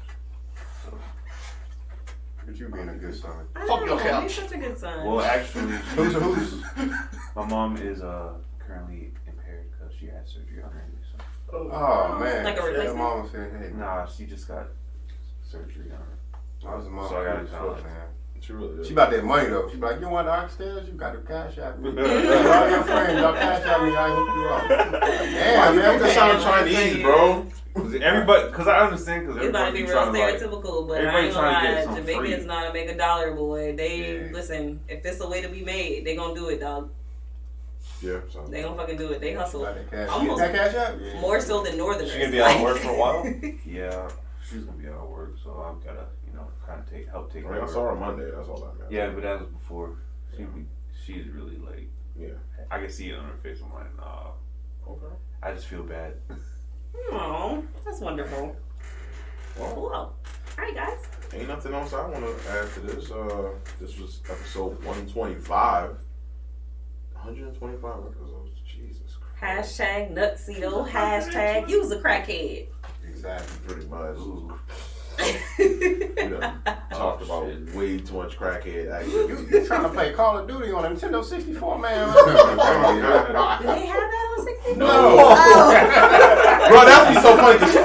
So, Look at you being a good son. I Fuck your know, couch. He's such a good son. well, actually, Who's? my mom is currently impaired because she had surgery on her knee. So, Oh man. Like a Your replacement? mama said, hey. nah, she just got surgery on her. I was a mom. So I gotta as tell fuck, her. man. She really is. She about that money though. She be like, you want the upstairs? You got the cash out. All your friends, y'all cash out me. I hook you up. Why Damn, you man. make that sound Chinese, bro? Everybody, because I understand, because It's about to everybody be be real trying to like, stereotypical, but I everybody ain't gonna trying to get lie. some Jamaicans free. know how to make a dollar, boy. They Yeah. listen. If it's a way to be made, they gonna do it, dog. Yeah. So. They gonna fucking do it. They hustle Got that cash. Almost You get that cash out? Yeah. more so than Northerners. She gonna be out of work for a while? yeah, she's gonna be out of work, so I've gotta, kind of help take I mean, I saw her Monday. That's all I meant. Yeah, but that was before. She's really like. Yeah. I can see it on her face. I'm like, nah. Okay. I just feel bad. Oh, that's wonderful. Well, Cool. All right, guys. ain't nothing else I want to add to this. This was episode 125. 125 episodes. Jesus Christ. Hashtag Nutsito. Hashtag use a crackhead. Exactly. Pretty much. Ooh. We done talked about way too much crackhead activity. You trying to play Call of Duty on a Nintendo 64, man? Do they have that on 60? No. Oh. Bro, that would be so funny because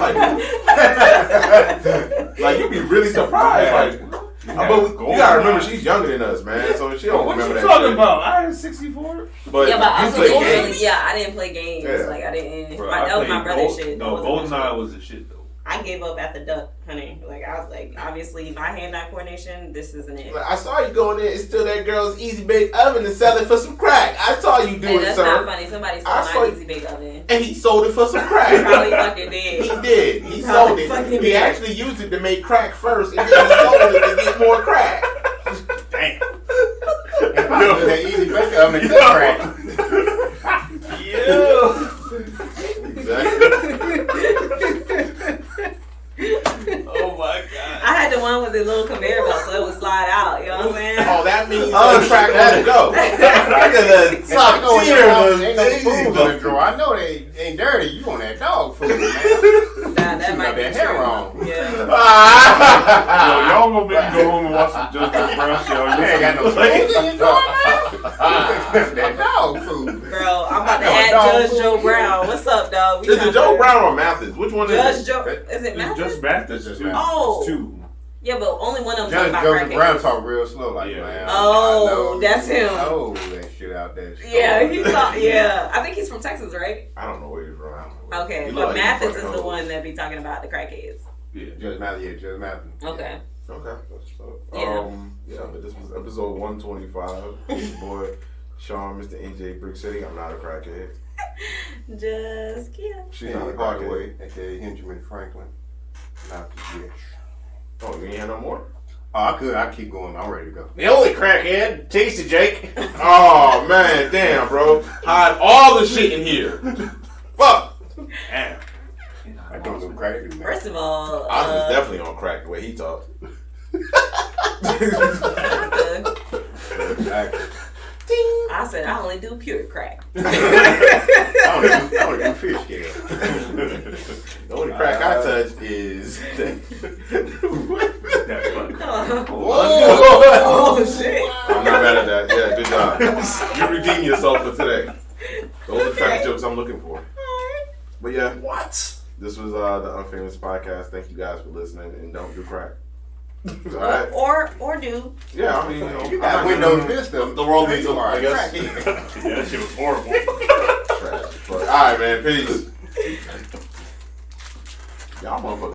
like you be really surprised. Like, but you gotta remember she's younger than us, man. So she don't What remember you that talking shit. about? I had 64. But Yeah, but I you also play didn't games. really, I didn't play games. Yeah. Like I didn't. Bro, That was my played brother's shit. No, That wasn't my GoldenEye shit. was the shit though. I gave up at the duck, honey. Like I was like, obviously my hand-eye coordination. This isn't it. Like, I saw you go in there and steal that girl's easy bake oven and sell it for some crack. I saw you do Hey, it, that's sir. not funny. Somebody stole I my saw- easy bake oven. And he sold it for some crack. Probably fucking did. He did. He Probably sold it. fucking He did. actually used it to make crack first, and then he sold it to get more crack. Damn. That easy bake oven and crack. Oh my god. I had the one with the little conveyor belt, so it would slide out. You know what I'm saying? Oh, that means the crack let it go. Look at that If I go in your house, top ain't no tier. spoons in the drawer. I know they ain't dirty. You on that dog food, man. Nah, that You might got be that hair true. wrong. Yeah. Yo, y'all gonna make me go home and watch some Just Brown show. You ain't got no spoons in your drawer, man. That dog food. Bro, I'm about to I know a add dog Judge food. Joe Brown. What's up, dog? We Is it trying Joe to- Brown or Mathis? Which one is Judge it? Joe. Is it It's Mathis? just Mathis. Just Two. Mathis. Oh. It's two. Yeah, but only one of them Judge talking about Joseph Brown crackheads. talk real slow, like Yeah. man. Oh, I know, that's him. Oh, that shit out there. Yeah, he thought. Yeah, I think he's from Texas, right? I don't know where he's from. Okay, He but look like Mathis he's is fucking the old. one that be talking about the crackheads. Yeah. Judge Mathis, yeah, Judge Mathis. Okay. Okay. That's what's up. Yeah. Yeah, but this was episode 125. It's your boy, Sean, Mr. NJ Brick City. I'm not a crackhead. Just kidding. She's not a Henry Hardaway, crackhead. aka Benjamin Franklin. Not the bitch. Oh, you ain't had no more? Oh, I could. I keep going. I'm ready to go. The only crackhead, Tasty Jake. Oh, man. Damn, bro. Hide all the shit in here. Fuck. Damn. I don't know crack, man. First of all, I was definitely on crack the way he talked. Exactly. I said I only do pure crack. I don't do fish scale. The only crack I touch is. Oh shit! I'm not mad at that. Yeah, good job. You redeem yourself for today. Those are the type of jokes I'm looking for. But yeah, What? this was the Unfamous Podcast. Thank you guys for listening, and don't do crack. All right. Or do. Yeah, I mean, You got Windows Vista. The world needs them, Alright, I guess. crackhead. Yeah, that shit was horrible. trash. But, all right, man. Peace. Y'all motherfuckers.